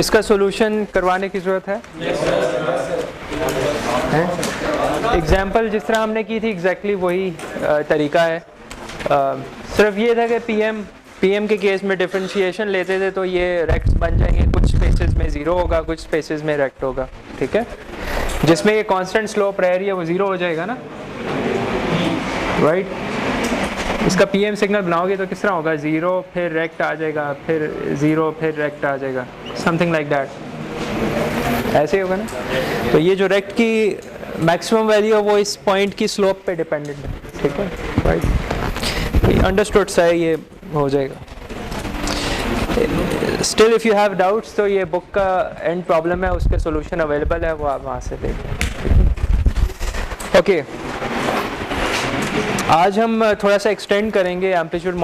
इसका सॉल्यूशन करवाने की ज़रूरत है? एग्जाम्पल जिस तरह हमने की थी एग्जैक्टली वही तरीका है। सिर्फ ये था कि पीएम के केस में डिफरेंशिएशन लेते थे तो ये रेक्ट्स बन जाएंगे, कुछ स्पेसेस में ज़ीरो होगा, कुछ स्पेसेस में रेक्ट होगा, ठीक है। जिसमें ये कांस्टेंट स्लोप रह रही है वो ज़ीरो हो जाएगा ना, राइट। इसका पीएम सिग्नल बनाओगे तो किस तरह होगा, ज़ीरो फिर रेक्ट आ जाएगा, फिर ज़ीरो फिर रेक्ट आ जाएगा, समथिंग लाइक दैट, ऐसे होगा ना। तो ये जो रेक्ट की मैक्सिमम वैल्यू है वो इस पॉइंट की स्लोप पे डिपेंडेंट है, ठीक है, राइट। अंडरस्टूड सा है, ये हो जाएगा। Still if you have doubts तो ये बुक का एंड प्रॉब्लम है, उसके सॉल्यूशन अवेलेबल है, वो आप वहाँ से देख लें। ओके, आज हम थोड़ा सा एक्सटेंड करेंगे एम्पलीट्यूड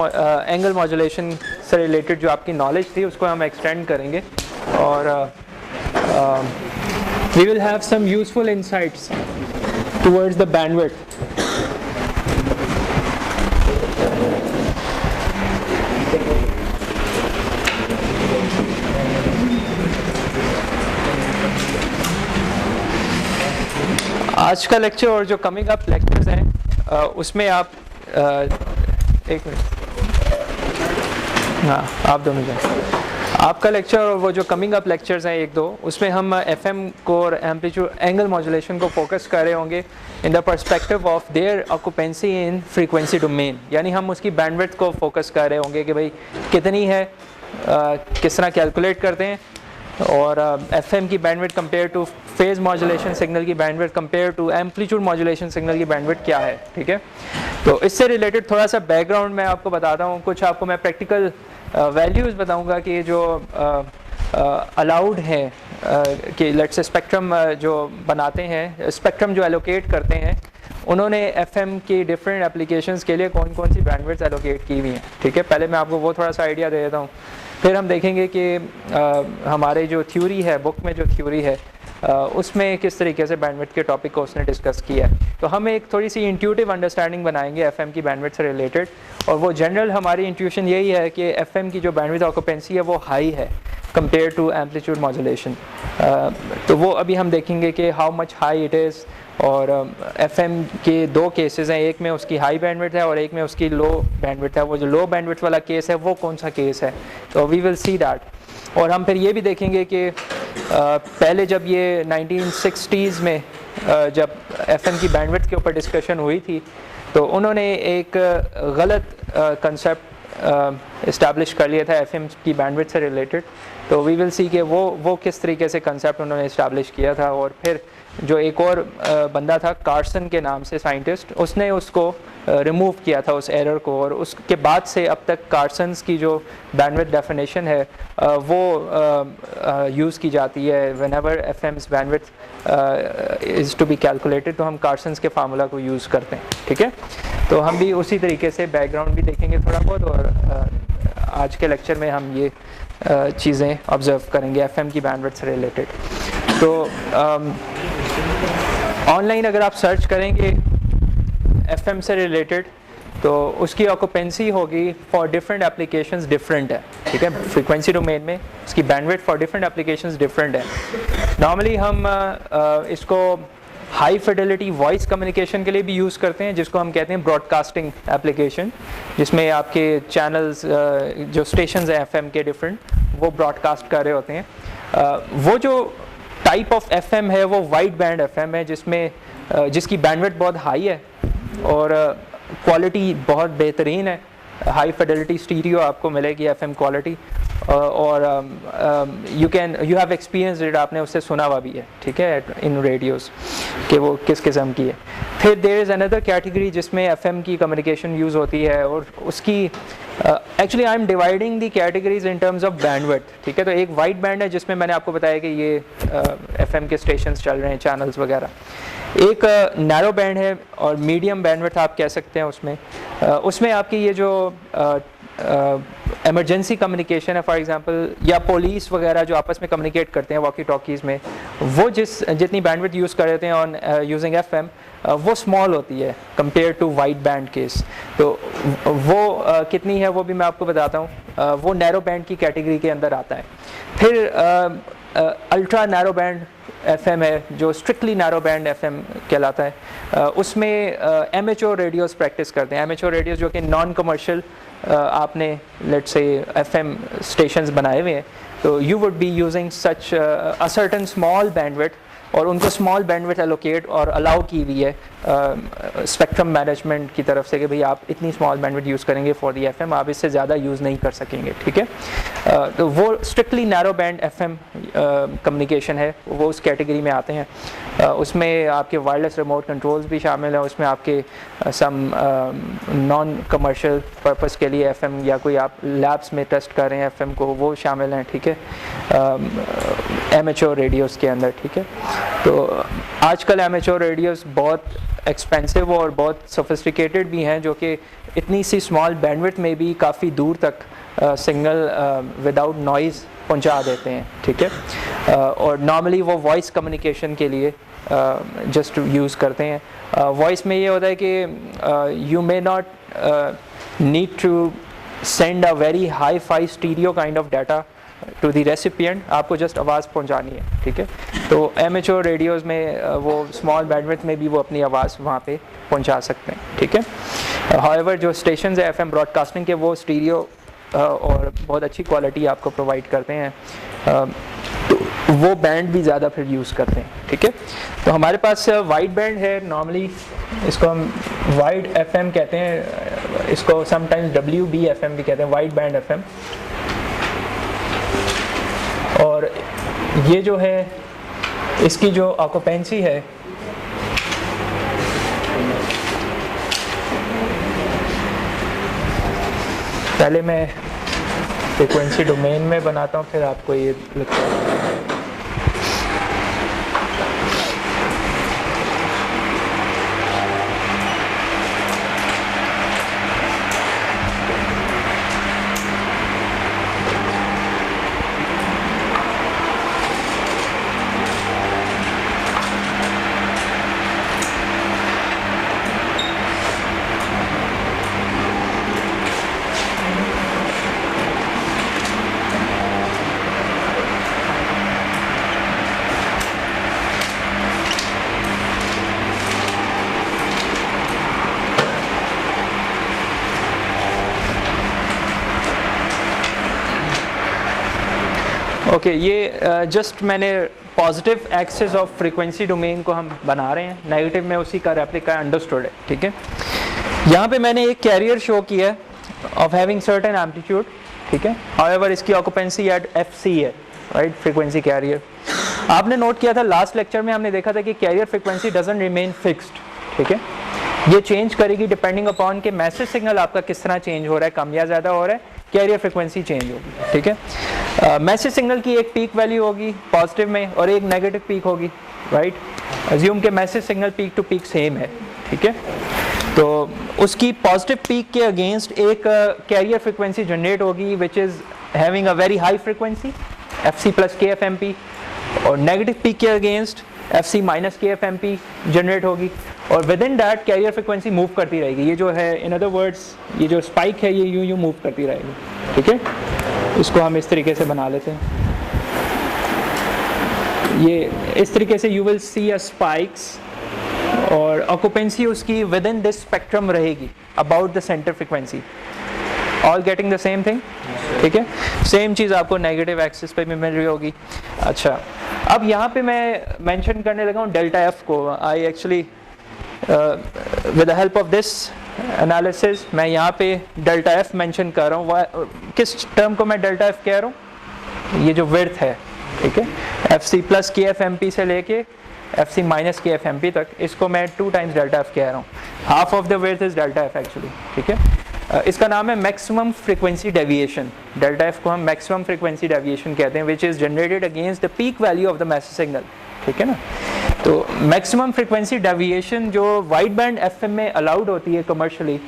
एंगल मॉड्यूलेशन से रिलेटेड जो आपकी नॉलेज थी उसको हम एक्सटेंड करेंगे और we will have some useful insights towards the bandwidth. आज का लेक्चर और जो कमिंग अप लेक्चर्स हैं उसमें आप एक मिनट, हाँ आप दोनों जाएं। आपका लेक्चर और वो जो कमिंग अप लेक्चर्स हैं एक दो, उसमें हम एफएम को और एम्पलीट्यूड एंगल मॉड्यूलेशन को फोकस कर रहे होंगे in the perspective of their occupancy in frequency domain, यानी हम उसकी बैंडविड्थ को फोकस कर रहे होंगे कि भाई कितनी है, किस तरह कैलकुलेट करते हैं, और एफएम की bandwidth compare to phase modulation signal की bandwidth compare to amplitude modulation signal की बैंडविड्थ क्या है, ठीक है। तो इससे रिलेटेड थोड़ा सा बैकग्राउंड मैं आपको बताता हूँ, कुछ आपको मैं प्रैक्टिकल वैल्यूज़ बताऊँगा कि जो अलाउड है कि लेट्स से स्पेक्ट्रम जो बनाते हैं, स्पेक्ट्रम जो एलोकेट करते हैं, उन्होंने एफएम की डिफरेंट एप्लीकेशंस के लिए कौन कौन सी बैंडविड्थ एलोकेट की हुई हैं, ठीक है। पहले मैं आपको वो थोड़ा सा आइडिया दे देता हूँ, फिर हम देखेंगे कि हमारे जो थ्योरी है, बुक में जो थ्योरी है उसमें किस तरीके से बैंडविड्थ के टॉपिक को उसने डिस्कस किया है। तो हम एक थोड़ी सी इंट्यूटिव अंडरस्टैंडिंग बनाएंगे एफएम की बैंडविड्थ से रिलेटेड, और वो जनरल हमारी इंट्यूशन यही है कि एफएम की जो बैंडविड्थ ऑक्यूपेंसी है वो हाई है कंपेयर टू एम्पलीट्यूड मॉड्यूलेशन। तो वो अभी हम देखेंगे कि how much high it is, और एफएम के दो केसेस हैं, एक में उसकी हाई बैंडविड्थ है और एक में उसकी लो बैंडविड्थ है। वो जो लो बैंडविड्थ वाला केस है वो कौन सा केस है, तो वी विल सी दैट। और हम फिर ये भी देखेंगे कि पहले जब ये 1960s में जब एफएम की बैंडविड्थ के ऊपर डिस्कशन हुई थी तो उन्होंने एक गलत कंसेप्ट इस्टेब्लिश कर लिया था एफएम की बैंडविड्थ से रिलेटेड। तो वी विल सी कि वो किस तरीके से कंसेप्ट उन्होंने इस्टेब्लिश किया था, और फिर जो एक और बंदा था कार्सन के नाम से साइंटिस्ट, उसने उसको रिमूव किया था उस एरर को, और उसके बाद से अब तक कार्सन्स की जो बैंडविड्थ डेफिनेशन है वो यूज़ की जाती है whenever FM's bandwidth is to be calculated, तो हम कार्सन्स के फार्मूला को यूज़ करते हैं, ठीक है। तो हम भी उसी तरीके से बैकग्राउंड भी देखेंगे थोड़ा बहुत, और आज के लेक्चर में हम ये चीज़ें ऑब्जर्व करेंगे एफएम की बैंडविड्थ से रिलेटेड। तो ऑनलाइन अगर आप सर्च करेंगे एफएम से रिलेटेड तो उसकी ऑक्यूपेंसी होगी फॉर डिफरेंट एप्लीकेशंस डिफरेंट है, ठीक है। फ्रीक्वेंसी डोमेन में उसकी bandwidth for different applications different है। नॉर्मली हम इसको हाई फिडेलिटी वॉइस कम्युनिकेशन के लिए भी यूज़ करते हैं, जिसको हम कहते हैं ब्रॉडकास्टिंग एप्लीकेशन, जिसमें आपके चैनल्स जो स्टेशंस हैं एफएम के डिफरेंट वो ब्रॉडकास्ट कर रहे होते हैं। वो जो टाइप ऑफ एफएम है वो वाइड बैंड एफएम है, जिसमें जिसकी बैंडविड्थ बहुत हाई है और क्वालिटी बहुत बेहतरीन है, हाई फिडेलिटी स्टीरियो आपको मिलेगी एफएम क्वालिटी, और यू हैव एक्सपीरियंस इट, आपने उससे सुना हुआ भी है, ठीक है, इन रेडियोस कि वो किस किस्म की है। फिर देयर इज़ अनदर कैटेगरी जिसमें एफएम की कम्युनिकेशन यूज़ होती है, और उसकी actually I am dividing the categories in terms of bandwidth, ठीक है। तो एक वाइड बैंड है जिसमें मैंने आपको बताया कि ये एफएम के स्टेशंस चल रहे हैं, चैनल्स वगैरह। एक नैरो बैंड है और मीडियम बैंडविड्थ आप कह सकते हैं उसमें आपकी ये जो इमरजेंसी कम्युनिकेशन है फॉर एग्जांपल, या पुलिस वगैरह जो आपस में कम्युनिकेट करते हैं वॉकी टॉकीज़ में, वो जितनी बैंडविड्थ यूज़ कर रहे थे ऑन यूजिंग एफएम, वो स्मॉल होती है compare to wide band case. तो वो कितनी है वो भी मैं आपको बताता हूँ। वो नैरो बैंड की कैटेगरी के अंदर आता है। फिर अल्ट्रा नैरो बैंड एफएम है जो स्ट्रिक्टली नैरो बैंड एफएम कहलाता है। उसमें एमेच्योर रेडियोस प्रैक्टिस करते हैं। एमेच्योर रेडियोस जो कि नॉन कमर्शियल आपने लेट्स से एफएम स्टेशंस बनाए हुए हैं, तो you would be using such a certain small bandwidth, और उनको स्मॉल बैंडविड्थ एलोकेट और अलाउ की हुई है स्पेक्ट्रम मैनेजमेंट की तरफ से कि भाई आप इतनी स्मॉल बैंडविड्थ यूज़ करेंगे फॉर दी एफएम, आप इससे ज़्यादा यूज़ नहीं कर सकेंगे, ठीक है। तो वो strictly narrow band FM communication है, वो उस कैटेगरी में आते हैं। उसमें आपके वायरलेस रिमोट कंट्रोल्स भी शामिल हैं, उसमें आपके सम नॉन कमर्शियल पर्पस के लिए एफएम या कोई आप लैब्स में टेस्ट कर रहे हैं एफएम को, वो शामिल हैं, ठीक है, एमेच्योर रेडियोस के अंदर, ठीक है। तो आजकल एमेच्योर रेडियोस बहुत एक्सपेंसिव और बहुत सोफिस्टिकेटेड भी हैं, जो कि इतनी सी स्मॉल बैंडविड्थ में भी काफ़ी दूर तक सिग्नल विदाउट नॉइज़ पहुंचा देते हैं, ठीक है। और नॉर्मली वो वॉइस कम्युनिकेशन के लिए जस्ट यूज़ करते हैं। वॉइस में ये होता है कि you may not need to send a very hi-fi stereo kind of data to the recipient, आपको जस्ट आवाज़ पहुंचानी है, ठीक है। तो एमेच्योर रेडियोज़ में वो स्मॉल बैंडविड्थ में भी वो अपनी आवाज़ वहाँ पे पहुंचा सकते हैं, ठीक है। हाउएवर जो स्टेशंस है एफएम ब्रॉडकास्टिंग के, वो स्टीरियो और बहुत अच्छी क्वालिटी आपको प्रोवाइड करते हैं, तो वो बैंड भी ज़्यादा फिर यूज़ करते हैं, ठीक है। तो हमारे पास वाइड बैंड है, नॉर्मली इसको हम वाइड एफएम कहते हैं, इसको समटाइम्स WB एफएम भी कहते हैं, वाइड बैंड एफएम। और ये जो है इसकी जो ऑक्यूपेंसी है, पहले मैं फ्रीक्वेंसी डोमेन में बनाता हूँ, फिर आपको ये लगता है। ओके, ये जस्ट मैंने positive axis of frequency domain को हम बना रहे हैं, नेगेटिव में उसी का रेप्लिका अंडरस्टूड है, ठीक है। यहाँ पे मैंने एक कैरियर शो किया है ऑफ हैविंग सर्टेन एम्पलीट्यूड, ठीक है। हाउएवर इसकी ऑक्यूपेंसी एट FC है, राइट, फ्रीक्वेंसी कैरियर। आपने नोट किया था लास्ट लेक्चर में, हमने देखा था कि carrier frequency doesn't remain fixed, ठीक है। ये चेंज करेगी डिपेंडिंग अपॉन के मैसेज सिग्नल आपका किस तरह चेंज हो रहा है, कम या ज़्यादा हो रहा है, कैरियर फ्रीक्वेंसी चेंज होगी, ठीक है। मैसेज सिग्नल की एक पीक वैल्यू होगी पॉजिटिव में और एक नेगेटिव पीक होगी, राइट। अज्यूम के message signal peak to peak same है, ठीक है। तो उसकी पॉजिटिव पीक के अगेंस्ट एक कैरियर फ्रीक्वेंसी जनरेट होगी which is having a very high frequency FC plus KFMP, और नेगेटिव पीक के against FC minus KFMP generate होगी, और within that carrier frequency move करती रहेगी। ये जो है, इन अदर वर्ड्स, ये जो स्पाइक है ये यूं मूव करती रहेगी, ठीक है। इसको हम इस तरीके से बना लेते हैं, ये इस तरीके से you will see a spikes, और ऑक्यूपेंसी उसकी विद इन दिस स्पेक्ट्रम रहेगी about the centre frequency. All getting the same thing, ठीक है। सेम चीज़ आपको नेगेटिव एक्सिस पे भी मिल रही होगी। अच्छा, अब यहाँ पे मैं मेंशन करने लगा हूँ डेल्टा एफ को। I actually with the help of this analysis मैं यहाँ पे डेल्टा एफ मेंशन कर रहा हूँ। किस टर्म को मैं डेल्टा एफ कह रहा हूँ? ये जो विड्थ है, ठीक है, FC प्लस KFMP से लेके FC माइनस KFMP तक, इसको मैं 2 टाइम्स डेल्टा एफ कह रहा हूँ। Half of the width is delta F actually, ठीक है। इसका नाम है maximum frequency deviation. Delta F को हम मैक्सिमम फ्रीक्वेंसी डेविएशन कहते हैं, which is generated against the peak value of the message signal, ठीक है ना। तो मैक्सिमम फ्रीक्वेंसी डेविएशन जो वाइड बैंड FM में अलाउड होती है कमर्शियली,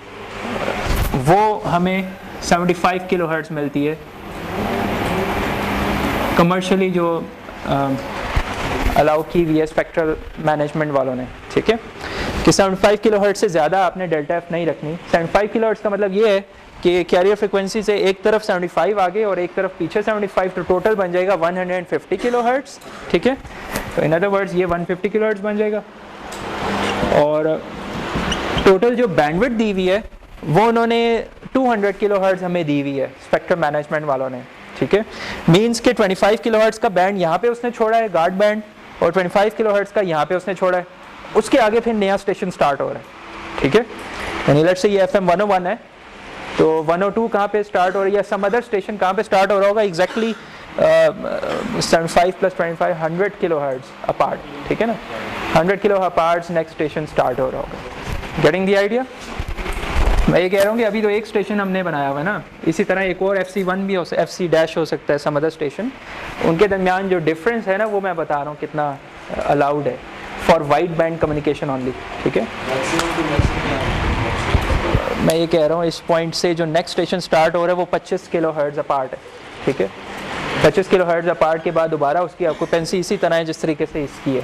वो हमें 75 किलोहर्ट्ज़ मिलती है कमर्शियली जो अलाउ की हुई है स्पेक्ट्रल मैनेजमेंट वालों ने, ठीक है, कि 75 किलोहर्ट्ज़ से ज़्यादा आपने डेल्टा एफ नहीं रखनी। 75 किलोहर्ट्ज़ का मतलब ये है कि कैरियर फ्रिक्वेंसी से एक तरफ 75 आगे और एक तरफ पीछे 75, तो टोटल बन जाएगा 150 किलोहर्ट्ज़, ठीक है। तो इन अदर वर्ड्स ये 150 किलोहर्ट्ज़ बन जाएगा। और टोटल जो बैंडविड्थ दी हुई है वो उन्होंने 200 किलोहर्ट्ज़ हमें दी हुई है स्पेक्ट्रम मैनेजमेंट वालों ने, ठीक है। मीन्स के 25 किलोहर्ट्ज़ का बैंड यहाँ पे उसने छोड़ा है गार्ड बैंड, और 25 किलोहर्ट्ज़ का यहाँ पे उसने छोड़ा है, उसके आगे फिर नया स्टेशन स्टार्ट हो रहा है, ठीक है। यानी लेट्स से ये FM 101 है, तो 102 कहाँ पे स्टार्ट हो रही है, सम अदर स्टेशन कहाँ पे स्टार्ट हो रहा होगा, एग्जैक्टली 75 + 25 100 किलोहर्ट्ज़ अपार्ट, ठीक है ना, 100 kilo apart next station start हो रहा होगा। Getting the idea? मैं ये कह रहा हूँ कि अभी तो एक स्टेशन हमने बनाया हुआ है ना, इसी तरह एक और FC1 भी FC डैश हो सकता है, सम अदर स्टेशन, उनके दरमियान जो डिफरेंस है ना वो मैं बता रहा हूँ कितना अलाउड है for wide band communication only, ठीक है। मैं ये कह रहा हूँ इस पॉइंट से जो नेक्स्ट स्टेशन स्टार्ट हो रहा है वो 25 किलोहर्ट्ज़ अपार्ट है, ठीक है। 25 किलोहर्ट्ज़ अपार्ट के बाद दोबारा उसकी ऑक्यूपेंसी इसी तरह है जिस तरीके से इसकी है,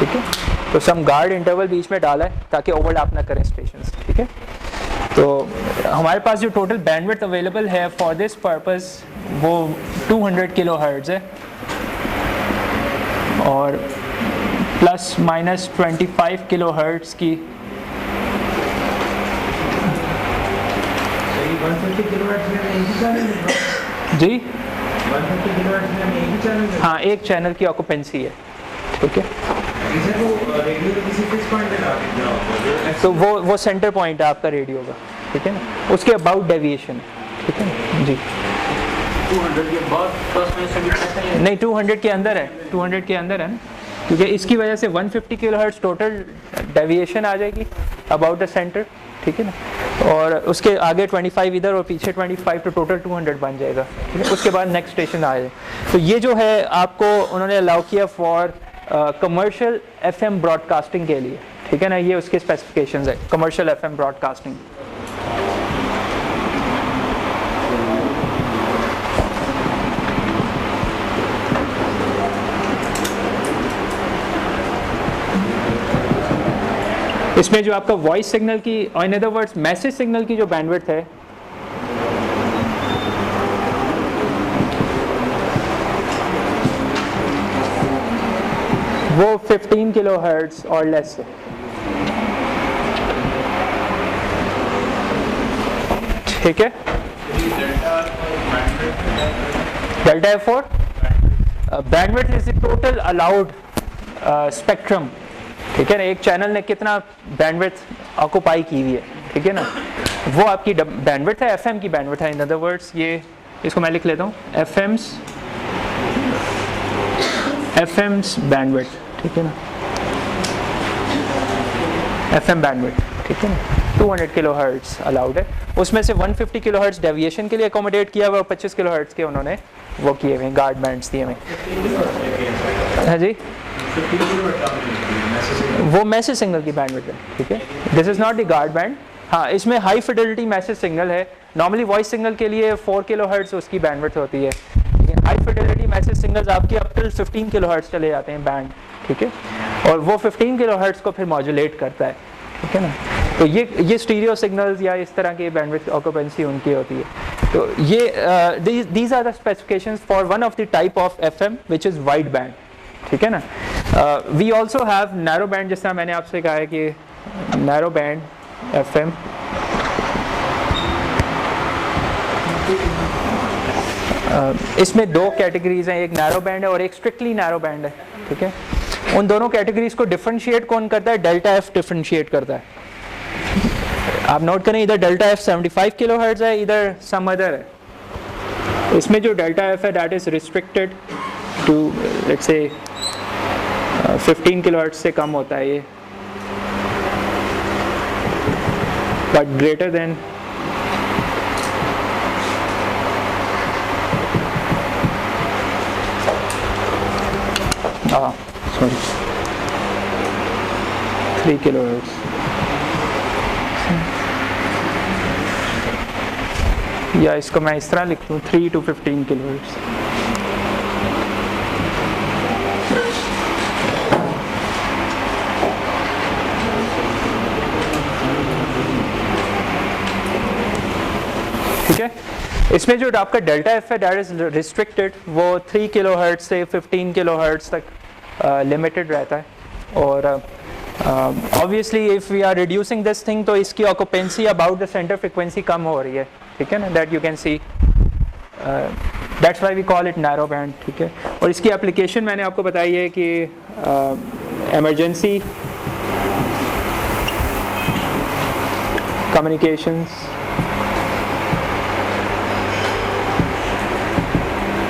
ठीक है। तो सम गार्ड इंटरवल बीच में डाला है ताकि ओवरलैप ना करें स्टेशंस, ठीक है। तो हमारे पास जो टोटल बैंडविड्थ अवेलेबल है फॉर दिस पर्पस वो 200 किलोहर्ट्ज़ है, और ±25 किलोहर्ट्ज़ की जी 150 किलोवाट में एक ही चैनल है। हाँ, एक चैनल की ऑक्यूपेंसी है, ठीक है। इसे वो रेडियो के किसी फिक्स पॉइंट पे लगा देना होगा, तो वो सेंटर पॉइंट है आपका रेडियो का, ठीक है ना, उसके अबाउट डेविएशन, ठीक है ना जी। 200 के बाद प्लस में से नहीं, 200 के अंदर है, 200 के अंदर है ना, क्योंकि इसकी वजह से 150 किलोहर्ट्ज़ टोटल डेविएशन आ जाएगी अबाउट द सेंटर, ठीक है ना, और उसके आगे 25 इधर और पीछे 25, तो टोटल 200 बन जाएगा, ठीक है। उसके बाद नेक्स्ट स्टेशन आ जाए। तो ये जो है आपको उन्होंने अलाउ किया फॉर कमर्शियल FM ब्रॉडकास्टिंग के लिए, ठीक है ना, ये उसके स्पेसिफिकेशंस है कमर्शियल FM ब्रॉडकास्टिंग। इसमें जो आपका वॉइस सिग्नल की, और in other words message signal की जो बैंडविड्थ है वो 15 किलोहर्ट्ज़ और लेस है, ठीक है। Delta F4 bandwidth is the total allowed spectrum, ठीक है ना, एक चैनल ने कितना बैंडविड्थ ऑक्यूपाई की हुई है, ठीक है ना, वो आपकी बैंडविड्थ है, FM की बैंडविड्थ है। इन अदर वर्ड्स ये इसको मैं लिख लेता हूँ, FM's बैंडविड्थ, ठीक है ना, FM बैंडविड्थ, ठीक है ना, 200 किलोहर्ट्ज़ अलाउड है। उसमें से 150 किलोहर्ट्ज़ डेविएशन के लिए अकोमोडेट किया हुआ, और 25 किलोहर्ट्ज़ के उन्होंने वो किए हुए गार्ड बैंड्स दिए हुए। हाँ जी, वो मैसेज सिग्नल की बैंडविड्थ है, ठीक है। This is not the guard band. हाँ, इसमें हाई फिडेलिटी मैसेज सिग्नल है। नॉर्मली वॉइस सिग्नल के लिए 4 किलोहर्ट्ज़ उसकी बैंडविड्थ होती है, लेकिन हाई फिडेलिटी मैसेज सिग्नल्स आपके अप टिल 15 किलोहर्ट्ज़ चले जाते हैं बैंड, ठीक है, और वो 15 किलोहर्ट्ज़ को फिर मॉड्यूलेट करता है, ठीक है ना। तो ये स्टीरियो सिग्नल्स या इस तरह की बैंडविड्थ ऑक्यूपेंसी उनकी होती है। तो ये these are the specifications for one of the type of FM which is wide band, ठीक है ना। We also have narrow band, जिस तरह मैंने आपसे कहा है कि नैरो बैंड FM, इसमें दो कैटेगरीज हैं, एक नैरो बैंड है और एक स्ट्रिक्टली नैरो बैंड है, ठीक है। उन दोनों कैटेगरीज को डिफरेंशिएट कौन करता है? डेल्टा F डिफरेंशिएट करता है। आप नोट करें, इधर डेल्टा F 75 किलोहर्ट्ज़ है, इधर सम अदर है। इसमें जो डेल्टा F है that is restricted to let's say 15 kilohertz से कम होता है ये, but greater than sorry 3 kilohertz. या इसको मैं इस तरह लिख दूँ 3 to 15 किलोहर्ट्ज़। ठीक है, इसमें जो आपका डेल्टा एफ है दैट इज रिस्ट्रिक्टेड, वो 3 किलोहर्ट्ज़ से 15 किलोहर्ट्ज़ तक लिमिटेड रहता है। और obviously if we are reducing this thing तो इसकी occupancy about the centre frequency कम हो रही है, ठीक है ना, that you can see, that's why we call it narrow band. ठीक है, और इसकी एप्लीकेशन मैंने आपको बताई है कि इमरजेंसी कम्युनिकेशंस,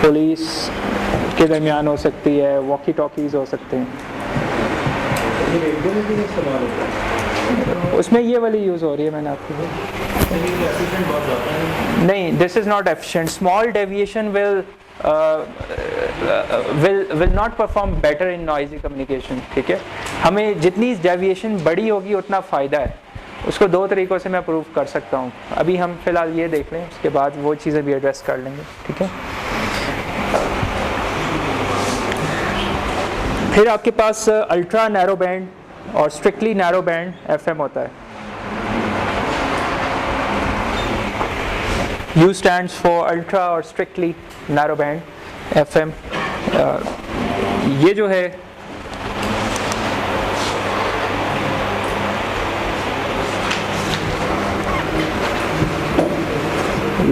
पुलिस के दरमियान हो सकती है, वॉकी टॉकीज़ हो सकते हैं, ये रेडियो में भी इस्तेमाल होता है। उसमें ये वाली यूज़ हो रही है मैंने आपको एफिशिएंट बहुत ज़्यादा है। नहीं, this is not efficient, small deviation will not perform better in noisy communication। ठीक है, हमें जितनी डेविएशन बड़ी होगी उतना फ़ायदा है। उसको दो तरीक़ों से मैं प्रूव कर सकता हूँ, अभी हम फ़िलहाल ये देख लें, उसके बाद वो चीज़ें भी एड्रेस कर लेंगे। ठीक है, फिर आपके पास अल्ट्रा नैरो बैंड और स्ट्रिक्टली नैरो बैंड एफएम होता है। U stands for ultra और strictly narrow band FM। ये जो है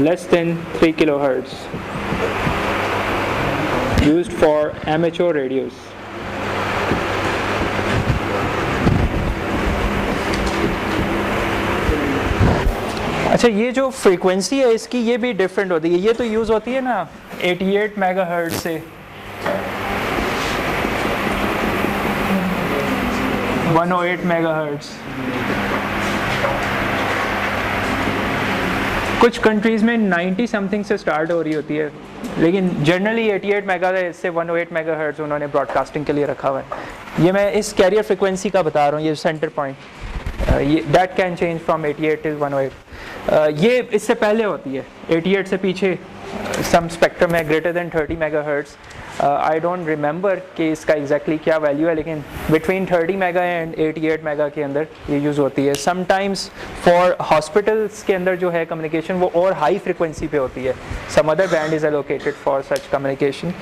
less than 3 kilohertz, used for amateur radios। अच्छा, ये जो फ्रीक्वेंसी है इसकी ये भी डिफरेंट होती है। ये तो यूज़ होती है ना 88 मेगाहर्ट्ज़ से 108 मेगाहर्ट्ज़। कुछ कंट्रीज़ में 90 समथिंग से स्टार्ट हो रही होती है, लेकिन जनरली 88 मेगा से 108 मेगाहर्ट्ज़ उन्होंने ब्रॉडकास्टिंग के लिए रखा हुआ है। ये मैं इस कैरियर फ्रीक्वेंसी का बता रहा हूँ, ये सेंटर पॉइंट, ये that can change from 88 till 108। ये इससे पहले होती है, 88 से पीछे सम स्पेक्ट्रम है greater than 30 megahertz. I don't remember कि इसका एग्जैक्टली क्या वैल्यू है, लेकिन बिटवीन 30 मेगा एंड 88 मेगा के अंदर ये यूज़ होती है। समटाइम्स फॉर हॉस्पिटल्स के अंदर जो है कम्युनिकेशन वो और हाई फ्रिक्वेंसी पे होती है। Some other band is allocated for such communication.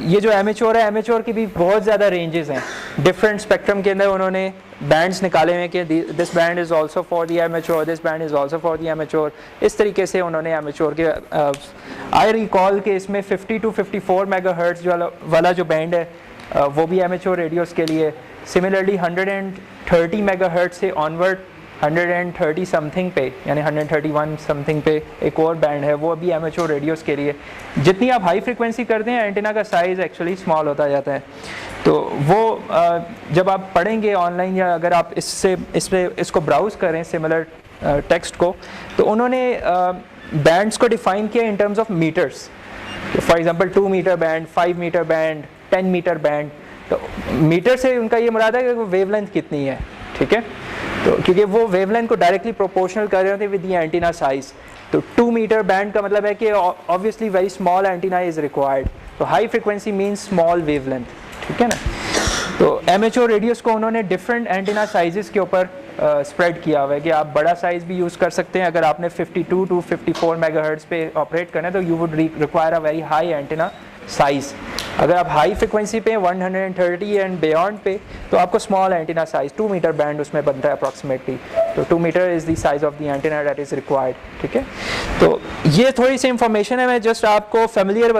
ये जो एमेच्योर है, एमेच्योर की भी बहुत ज़्यादा रेंजेस हैं। डिफरेंट स्पेक्ट्रम के अंदर उन्होंने बैंड्स निकाले हुए कि this band is also for the amateur, this band is also for the amateur. इस तरीके से उन्होंने एमेच्योर के आई रिकॉल के इसमें 50 to 54 मेगाहर्ट्ज़ वाला जो बैंड है वो भी एमेच्योर रेडियोस के लिए। सिमिलरली 130 मेगाहर्ट्ज़ से ऑनवर्ड 130 समथिंग पे, यानी 131 समथिंग पे एक और बैंड है, वो अभी एमेच्योर रेडियोस के लिए। जितनी आप हाई फ्रिक्वेंसी करते हैं एंटीना का साइज़ एक्चुअली स्मॉल होता जाता है। तो वो जब आप पढ़ेंगे ऑनलाइन या अगर आप इसको ब्राउज़ करें सिमिलर टेक्स्ट को, तो उन्होंने बैंड्स को डिफ़ाइन किया in terms of meters. For example 2 meter band, 5 meter band, 10 meter band. तो मीटर से उनका ये मुराद है कि वेवलेंथ कितनी है। ठीक है, तो क्योंकि वो वेवलेंथ को डायरेक्टली प्रोपोर्शनल कर रहे होते हैं विद द एंटीना साइज। तो 2 मीटर बैंड का मतलब है कि obviously very small antenna is required. तो high frequency means small wavelength. ठीक है ना, तो एमेच्योर रेडियोस को उन्होंने डिफरेंट एंटीना साइजेस के ऊपर स्प्रेड किया हुआ है कि आप बड़ा साइज़ भी यूज़ कर सकते हैं। अगर आपने 52 to 54 मेगाहर्ट्ज़ पे ऑपरेट करना है तो you would require a very high antenna size. अगर आप हाई फ्रिक्वेंसी पे 130 एंड बियॉन्ड पे तो आपको small antenna size 2 meter band उसमें बनता है अप्रॉक्सीमेटली। तो 2 meter is the size of the antenna that is required. ठीक है, तो ये थोड़ी सी इंफॉर्मेशन है, मैं जस्ट आपको फेमिलियर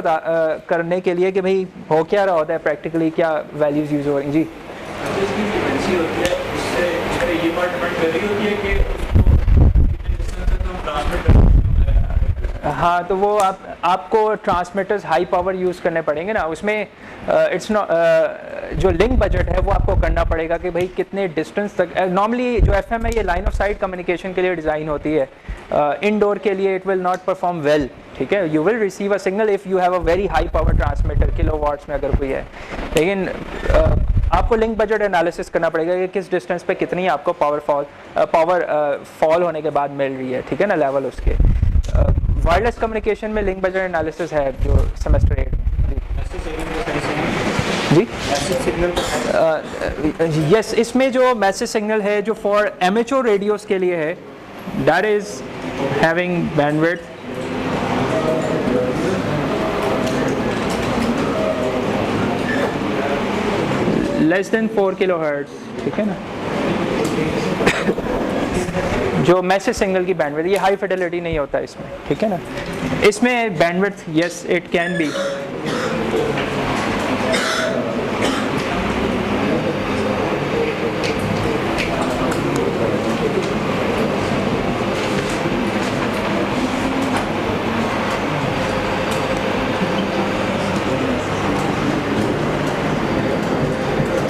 करने के लिए कि भाई हो क्या रहा होता है प्रैक्टिकली, क्या वैल्यूज़ यूज़ हो रही हैं। जी, इसकी फ्रीक्वेंसी होती है, उससे ये बात डिपेंड कर रही होती है कि उसको कितने डिस्टेंस तक हम ट्रांसमिट करते हैं। हाँ, तो वो आपको ट्रांसमीटर्स हाई पावर यूज़ करने पड़ेंगे ना। उसमें इट्स नॉट जो लिंक बजट है वो आपको करना पड़ेगा कि भाई कितने डिस्टेंस तक। नॉर्मली जो एफएम है ये लाइन ऑफ साइट कम्युनिकेशन के लिए डिज़ाइन होती है। इनडोर के लिए it will not perform well. ठीक है, you will receive a signal if you have a very high power transmitter, kilowatts में अगर कोई है, लेकिन आपको लिंक बजट एनालिसिस करना पड़ेगा कि किस डिस्टेंस पे कितनी आपको पावर फॉल होने के बाद मिल रही है। ठीक है ना, लेवल उसके वायरलेस कम्युनिकेशन में लिंक बजट एनालिसिस है जो सेमेस्टर 8 में जी यस इसमें जो मैसेज सिग्नल है जो फॉर एमेच्योर रेडियोस के लिए है that is having bandwidth less than 4 kilohertz, ठीक है ना। जो मैसेज सिग्नल की बैंडविड्थ, ये हाई फिडेलिटी नहीं होता इसमें, ठीक है ना। इसमें bandwidth yes it can be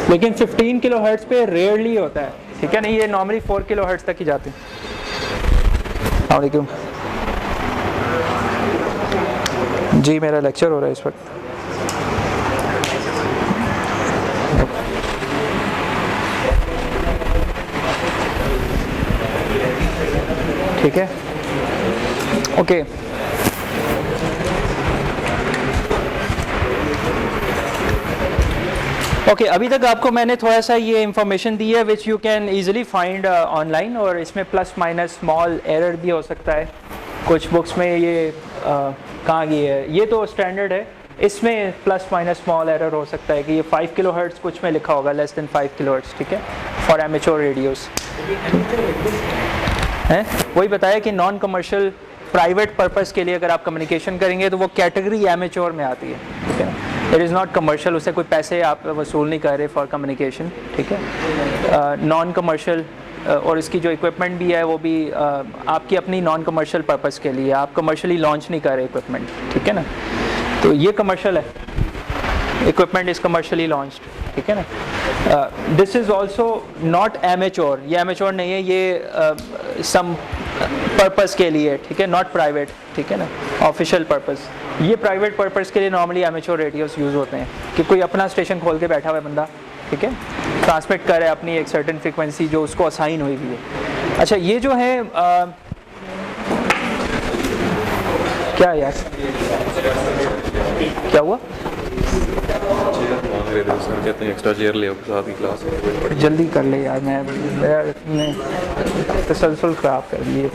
लेकिन 15 किलोहर्ट्ज पे रेयरली होता है, ठीक है ना। ये नॉर्मली 4 किलोहर्ट्ज तक ही जाते हैं। अस्सलाम वालेकुम जी, मेरा लेक्चर हो रहा है इस वक्त। ठीक है, ओके। ओके अभी तक आपको मैंने थोड़ा सा ये इंफॉर्मेशन दी है which you can easily find online, और इसमें प्लस माइनस स्मॉल एरर भी हो सकता है। कुछ बुक्स में ये कहाँ गई है, ये तो स्टैंडर्ड है, इसमें प्लस माइनस स्मॉल एरर हो सकता है कि ये 5 किलोहर्ट्ज कुछ में लिखा होगा, लेस देन 5 किलोहर्ट्ज, ठीक है, फॉर एमेच्योर रेडियोस है। वही बताया कि नॉन कमर्शियल प्राइवेट पर्पस के लिए अगर आप कम्युनिकेशन करेंगे तो वो कैटेगरी एमेच्योर में आती है, ठीक है। इट इज़ नॉट कमर्शियल, उससे कोई पैसे आप वसूल नहीं कर रहे फॉर कम्युनिकेशन, ठीक है। नॉन कमर्शियल और इसकी जो इक्विपमेंट भी है वो भी आपकी अपनी नॉन कमर्शियल पर्पस के लिए, आप कमर्शियली लॉन्च नहीं कर रहे इक्विपमेंट, ठीक है ना। तो ये कमर्शियल है, इक्विपमेंट इज़ कमर्शियली लॉन्च्ड, ठीक है ना। This is also not amateur, ये एमेच्योर नहीं है, ये सम पर्पस के लिए, ठीक है, नॉट प्राइवेट, ठीक है ना, ऑफिशियल पर्पस। ये प्राइवेट पर्पस के लिए नॉर्मली एमेच्योर रेडियोस यूज़ होते हैं कि कोई अपना स्टेशन खोल के बैठा हुआ है बंदा, ठीक है, ट्रांसमिट करे अपनी एक सर्टेन फ्रीक्वेंसी जो उसको असाइन हुई हुई है। अच्छा ये जो है क्या यार क्या हुआ, कहते हैं एक्स्ट्रा चेयर ले आओ साथ ही क्लास में, जल्दी कर ले यार, मैं तसलसल ख़राब कर दिए।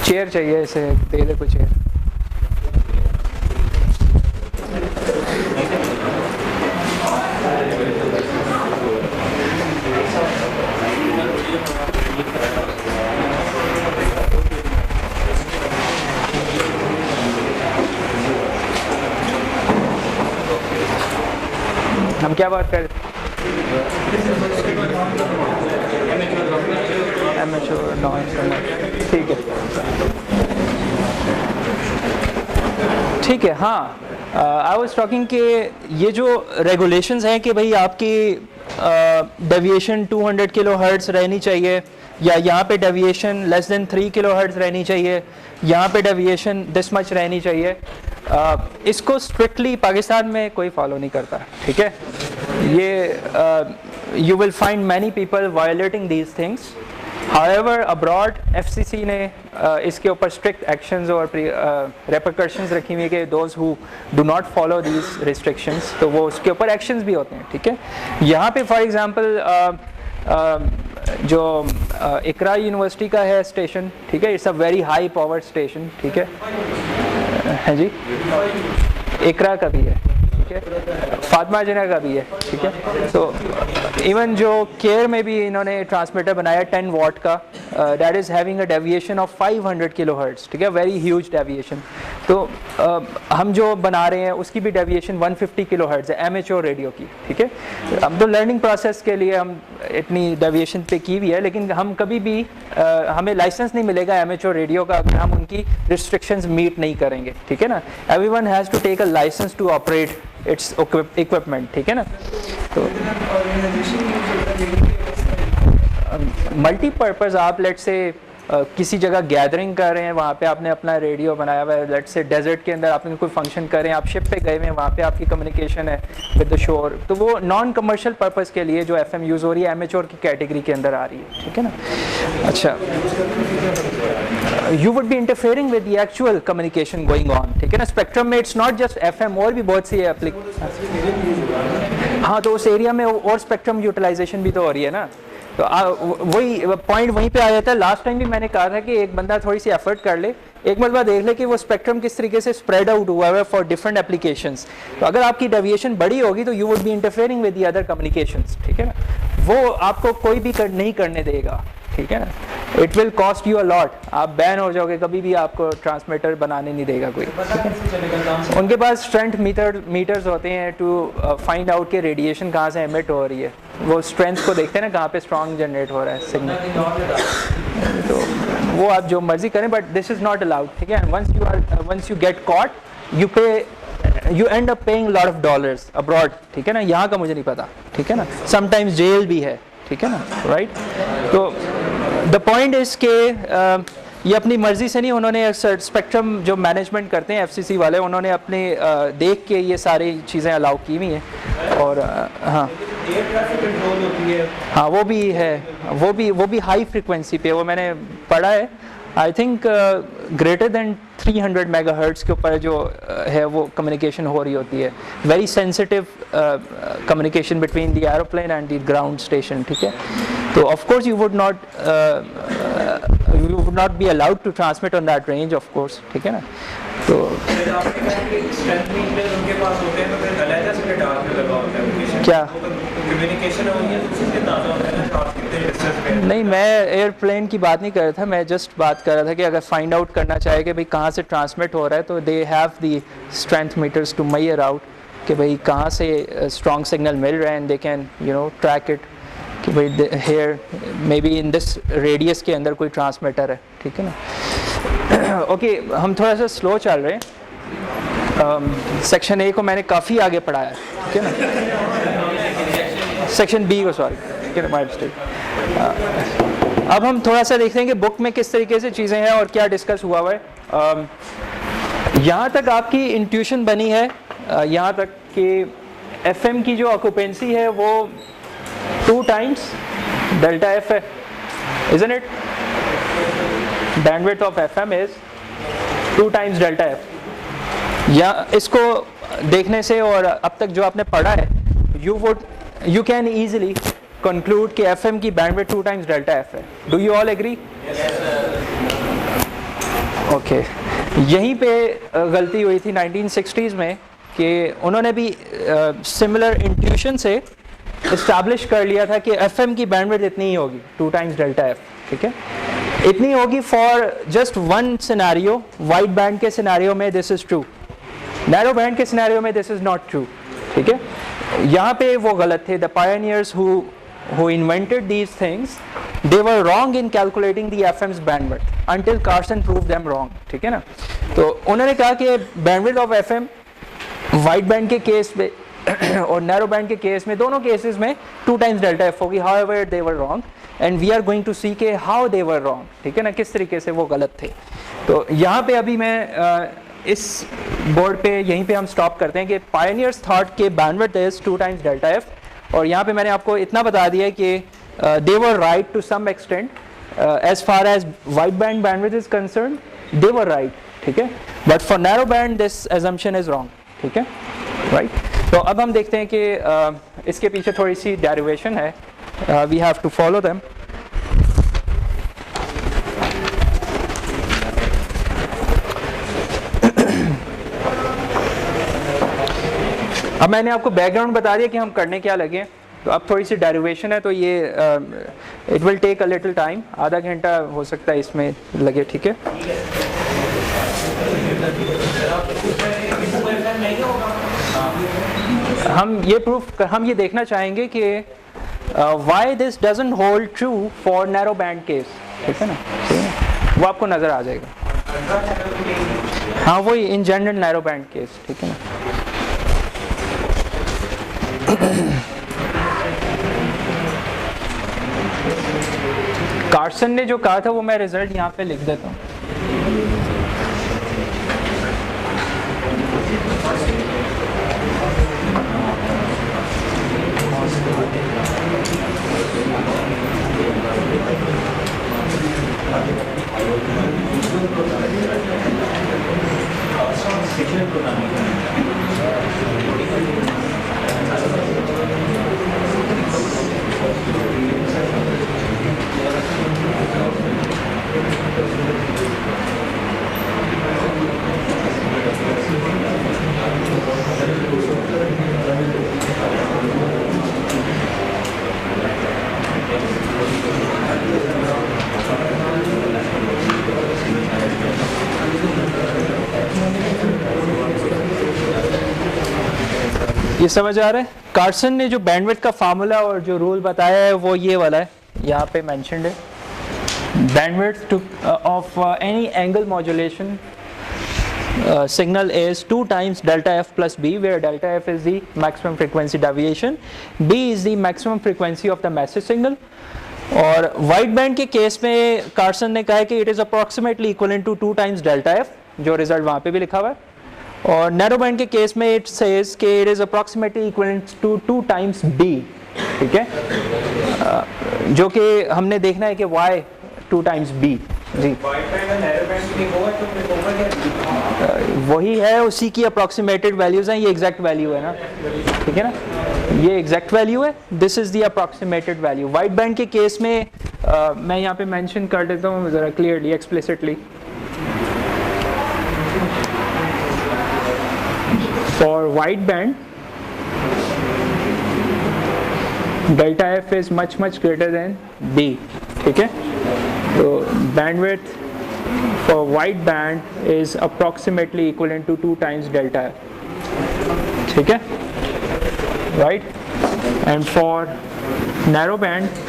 चेयर चाहिए, इसे दे दे कोई चेयर। हम क्या बात कर, एमेच्योर नॉन, ठीक है ठीक है। हाँ आई वाज टॉकिंग कि ये जो रेगुलेशंस हैं कि भाई आपकी डेविएशन 200 किलोहर्ट्ज़ रहनी चाहिए, या यहाँ पे डेविएशन लेस देन 3 किलोहर्ट्ज़ रहनी चाहिए, यहाँ पे डेविएशन दिस मच रहनी चाहिए, इसको स्ट्रिक्टली पाकिस्तान में कोई फॉलो नहीं करता, ठीक है। ये you will find many people violating these things. However abroad FCC ने इसके ऊपर स्ट्रिक्ट एक्शंस और रेपरकशंस रखी हुई है कि those who do not follow these restrictions, तो वो उसके ऊपर एक्शंस भी होते हैं, ठीक है। यहाँ पे फॉर एग्जांपल जो इकरा यूनिवर्सिटी का है स्टेशन, ठीक है, it's a very high power station, ठीक है जी, इकरा का भी है, ठीक है, फातिमा जिना का भी है, ठीक है। तो इवन जो केयर में भी इन्होंने ट्रांसमीटर बनाया 10 वाट का, that is having a deviation of 500 kilohertz, ठीक है, वेरी ह्यूज डेविएशन। तो हम जो बना रहे हैं उसकी भी डेविएशन 150 किलोहर्ट्ज़ है एमेच्योर रेडियो की, ठीक है। अब तो लर्निंग प्रोसेस के लिए हम इतनी डेविएशन पे की हुई है, लेकिन हम कभी भी हमें लाइसेंस नहीं मिलेगा एमेच्योर रेडियो का अगर हम उनकी रिस्ट्रिक्शंस मीट नहीं करेंगे, ठीक है ना। Everyone has to take a licence to operate its equipment, ठीक है ना। तो मल्टीपर्पज़ आप लेट से किसी जगह गैदरिंग कर रहे हैं, वहाँ पे आपने अपना रेडियो बनाया हुआ है, लेट्स से डेजर्ट के अंदर आपने कोई फंक्शन कर रहे हैं, आप शिप पे गए हुए हैं, वहाँ पे आपकी कम्युनिकेशन है विद द शोर, तो वो नॉन कमर्शियल पर्पस के लिए जो एफएम यूज़ हो रही है एमेच्योर की कैटेगरी के अंदर आ रही है, ठीक है ना। अच्छा, you would be interfering with the actual communication going on, ठीक है ना। स्पेक्ट्रम में इट्स नॉट जस्ट एफएम, और भी बहुत सी हाँ, तो उस एरिया में और स्पेक्ट्रम यूटिलाइजेशन भी तो हो रही है ना। तो वही पॉइंट वहीं पे आ जाता है। लास्ट टाइम भी मैंने कहा था कि एक बंदा थोड़ी सी एफर्ट कर ले, एक मरतबा देख ले कि वो स्पेक्ट्रम किस तरीके से स्प्रेड आउट हुआ है फॉर डिफरेंट एप्लीकेशंस। तो अगर आपकी डेविएशन बड़ी होगी तो you would be interfering with the other communications, ठीक है ना। वो आपको कोई भी नहीं करने देगा, ठीक है ना। It will cost you a lot, आप बैन हो जाओगे, कभी भी आपको ट्रांसमीटर बनाने नहीं देगा कोई। उनके पास स्ट्रेंथ मीटर्स होते हैं टू फाइंड आउट के रेडिएशन कहाँ से एमिट हो रही है, वो स्ट्रेंथ को देखते हैं ना, कहाँ पे स्ट्रॉन्ग जनरेट हो रहा है सिग्नल। तो वो आप जो मर्जी करें, but this is not allowed, ठीक है। Once you get caught you end up paying lot of dollars abroad, ठीक है ना। यहाँ का मुझे नहीं पता, ठीक है ना, समटाइम्स जेल भी है, ठीक है ना, राइट। तो द पॉइंट इज़ के ये अपनी मर्जी से नहीं, उन्होंने स्पेक्ट्रम जो मैनेजमेंट करते हैं एफसीसी वाले, उन्होंने अपने देख के ये सारी चीज़ें अलाउ की हुई हैं। और हाँ, एयर ट्रैफिक कंट्रोल होती है, हाँ वो भी है, वो भी हाई फ्रिक्वेंसी पे, वो मैंने पढ़ा है, I think greater than 300 megahertz के ऊपर जो है वो कम्युनिकेशन हो रही होती है, very sensitive communication between the aeroplane and the ground station, ठीक है। तो of course you would not be allowed to transmit on that range, of course, ठीक है ना। तो स्ट्रेंथ मीटर उनके पास होते हैं, तो फिर अलग से डाल के लगा होता है क्या कम्युनिकेशन हो रही है, तो उससे अंदाजा होता है ना आप कितने डिस्टेंस पे। नहीं, मैं एयरप्लेन की बात नहीं कर रहा था, मैं जस्ट बात कर रहा था कि अगर फाइंड आउट करना चाहे कि भाई कहाँ से ट्रांसमिट हो रहा है, तो they have the strength meters to measure out कि भाई कहाँ से स्ट्रॉन्ग सिग्नल मिल रहा है, and they can track it कि भाई here may be in this radius के अंदर कोई ट्रांसमीटर है, ठीक है ना। ओके, हम थोड़ा सा स्लो चल रहे हैं। सेक्शन ए को मैंने काफ़ी आगे पढ़ाया है, ठीक है ना। सेक्शन बी को सॉरी, ठीक है ना, माय मिस्टेक। अब हम थोड़ा सा देखते हैं कि बुक में किस तरीके से चीज़ें हैं और क्या डिस्कस हुआ हुआ है। यहाँ तक आपकी इंट्यूशन बनी है, यहाँ तक कि एफएम की जो ऑक्यूपेंसी है वो 2 times delta F है, isn't it? Bandwidth of FM is 2 times delta F। या इसको देखने से और अब तक जो आपने पढ़ा है, you can easily conclude कि FM की bandwidth 2 times delta F है। Do you all agree? Okay, यहीं पे गलती हुई थी 1960s में कि उन्होंने भी सिमिलर इंट्यूशन से इस्टेब्लिश कर लिया था कि एफएम की बैंडविड्थ इतनी ही होगी, 2 times डेल्टा एफ, ठीक है। इतनी होगी for just one scenario, wide band के सिनेरियो में this is true, narrow band के सिनेरियो में दिस इज नॉट ट्रू, ठीक है। यहाँ पे वो गलत थे, the pioneers who invented these things, they were wrong in calculating the FM's bandwidth until Carson proved them wrong, ठीक है ना। तो उन्होंने कहा कि bandwidth of FM wide band के केस में और नैरो बैंड के केस में, दोनों केसेस में 2 times डेल्टा एफ होगी। However they were wrong and we are going to see के हाउ दे वर रॉन्ग, ठीक है ना, किस तरीके से वो गलत थे। तो यहाँ पे अभी मैं इस बोर्ड पे यहीं पे हम स्टॉप करते हैं कि पायनियर्स थॉट के bandwidth is 2 times delta F, और यहाँ पे मैंने आपको इतना बता दिया कि they were right to some extent as far as wide band bandwidth is concern, they were right, ठीक है, but for narrow band this assumption is wrong, ठीक है, राइट। तो अब हम देखते हैं कि इसके पीछे थोड़ी सी डेरिवेशन है, we have to follow them. अब मैंने आपको बैकग्राउंड बता दिया कि हम करने क्या लगे, तो अब थोड़ी सी डेरिवेशन है, तो ये it will take a little time, आधा घंटा हो सकता है इसमें लगे, ठीक है। हम ये देखना चाहेंगे कि why this doesn't hold true for narrow band case, ठीक है ना, वो आपको नजर आ जाएगा। हाँ, वही in general narrow band case, ठीक है ना। कार्सन ने जो कहा था वो मैं रिजल्ट यहाँ पे लिख देता हूँ। ये समझ आ रहा है? कार्सन ने जो बैंडविड्थ का फार्मूला और जो रूल बताया है वो ये वाला है, यहाँ पे मेंशन्ड है। Bandwidth of any angle modulation signal is 2 times delta f plus b, where delta f is the maximum frequency deviation, b is the maximum frequency of the message signal। और वाइड बैंड के case में Carson ने कहा है कि it is approximately equivalent to 2 times delta f, जो result वहाँ पे भी लिखा हुआ है। और नैरो बैंड के केस में इट सेज कि it is approximately equivalent to 2 times b, ठीक है, जो कि हमने देखना है कि why 2 times b। जी वही है, उसी की अप्रोक्सीमेटेड वैल्यूज हैं, ये एग्जैक्ट वैल्यू है ना, ठीक है ना, ये एग्जैक्ट वैल्यू है, this is the approximated value. Wide band के केस में मैं यहाँ पे मेंशन कर देता हूँ ज़रा clearly, explicitly. For wide band delta f is much greater than b, ठीक है। तो bandwidth for wide band is approximately equivalent to 2 times delta f, ठीक है, right? And for narrow band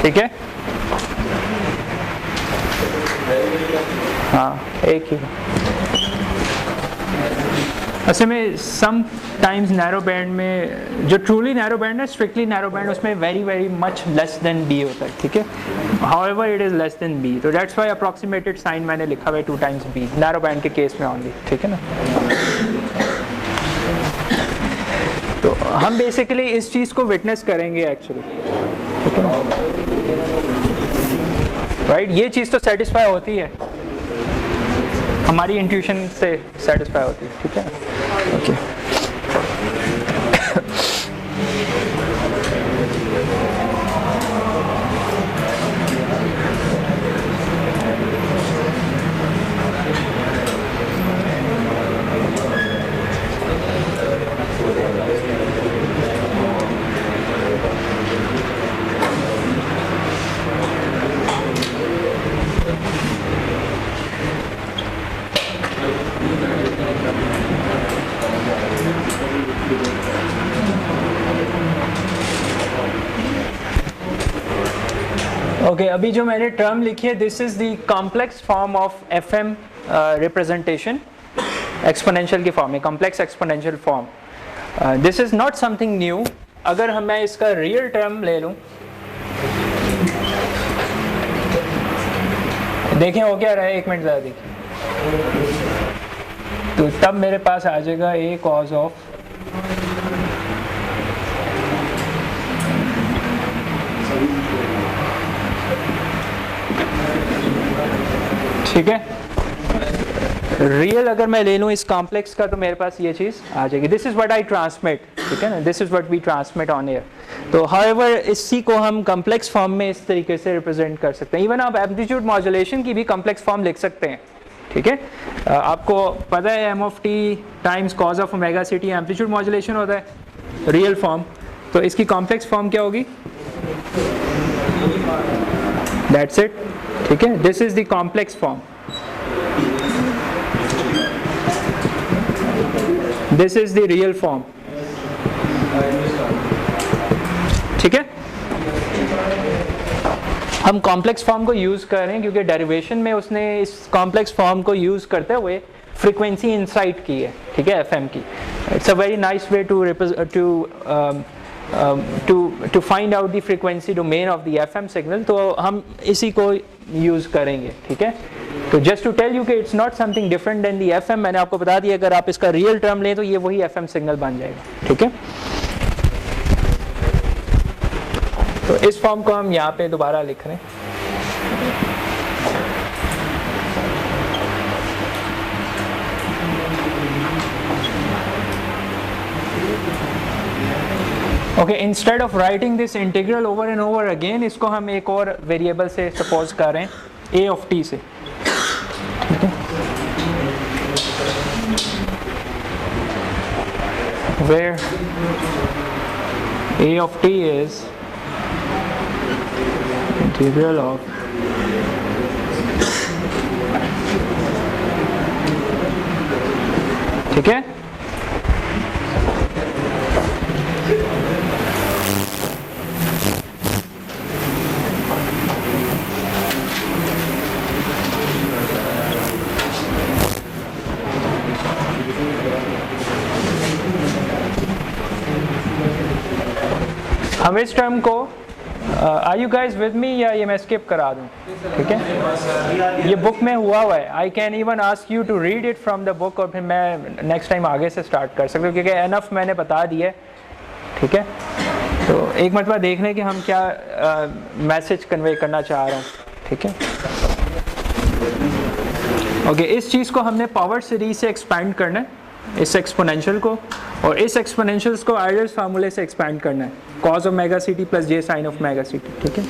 ठीक है, हाँ एक ही। असल में सम टाइम्स नैरो बैंड में, जो ट्रूली नैरो बैंड है, स्ट्रिक्टली नैरो बैंड, उसमें very much less than b होता है, ठीक है। However it is less than b, तो दैट्स व्हाई अप्रोक्सीमेटेड साइन मैंने लिखा हुआ है 2 times बी, नैरो बैंड के केस में ओनली, ठीक है ना। तो हम बेसिकली इस चीज़ को विटनेस करेंगे एक्चुअली, ठीक है ना, राइट। ये चीज़ तो सेटिस्फाई होती है, हमारी इंट्यूशन से सेटिस्फाई होती है, ठीक है, ओके। ओके, अभी जो मैंने टर्म लिखी है, this is the complex form of FM representation, exponential की फॉर्म है, complex exponential form. This is not something new. अगर मैं इसका रियल टर्म ले लूं, देखें हो क्या रहा है, 1 मिनट ज़रा देखिए, तो तब मेरे पास आ जाएगा ए कॉज ऑफ ठीक है। रियल अगर मैं ले लूँ इस कॉम्प्लेक्स का, तो मेरे पास ये चीज़ आ जाएगी, this is what I transmit, ठीक है ना, this is what we transmit on air. तो हाउएवर इसी को हम कॉम्प्लेक्स फॉर्म में इस तरीके से रिप्रेजेंट कर सकते हैं। इवन आप एम्पलीट्यूड मॉड्यूलेशन की भी कॉम्प्लेक्स फॉर्म लिख सकते हैं, ठीक है। आपको पता है m of t times cos of omega c t amplitude modulation होता है, रियल फॉर्म। तो इसकी कॉम्प्लेक्स फॉर्म क्या होगी, दैट्स इट, ठीक है, this is the complex form, this is the real form, ठीक है, हम कॉम्प्लेक्स फॉर्म को यूज़ कर रहे हैं क्योंकि डेरिवेशन में उसने इस कॉम्प्लेक्स फॉर्म को यूज़ करते हुए फ्रीक्वेंसी इंसाइट की है, ठीक है, एफएम की. It's a very nice way to find out the frequency domain of the FM signal. तो हम इसी को यूज़ करेंगे, ठीक है. तो जस्ट टू टेल यू कि it's not something different than the FM, मैंने आपको बता दिया अगर आप इसका रियल टर्म लें तो ये वही एफएम सिग्नल बन जाएगा, ठीक है. तो इस फॉर्म को हम यहाँ पे दोबारा लिख रहे हैं. Okay, instead of writing this integral over and over again, इसको हम एक और वेरिएबल से सपोज कर रहे हैं a ऑफ t से, ठीक है. Where a of t is integral of ठीक है. हम इस टर्म को are you guys with me या ये मैं स्किप करा दूं, ठीक है. ये बुक में हुआ है, I can even ask you to read it from the book और फिर मैं नेक्स्ट टाइम आगे से स्टार्ट कर सकता हूँ क्योंकि एनफ मैंने बता दिया है, ठीक है. तो एक मरतबा देखने कि हम क्या मैसेज कन्वे करना चाह रहे हैं, ठीक है. ओके, इस चीज़ को हमने पावर सीरीज से एक्सपैंड करना है, इस एक्सपोनेंशियल को, और इस एक्सपोनेंशियल्स को आयलर्स फार्मूले से एक्सपैंड करना है, cos of omega ct plus j sin of omega ct, ठीक है.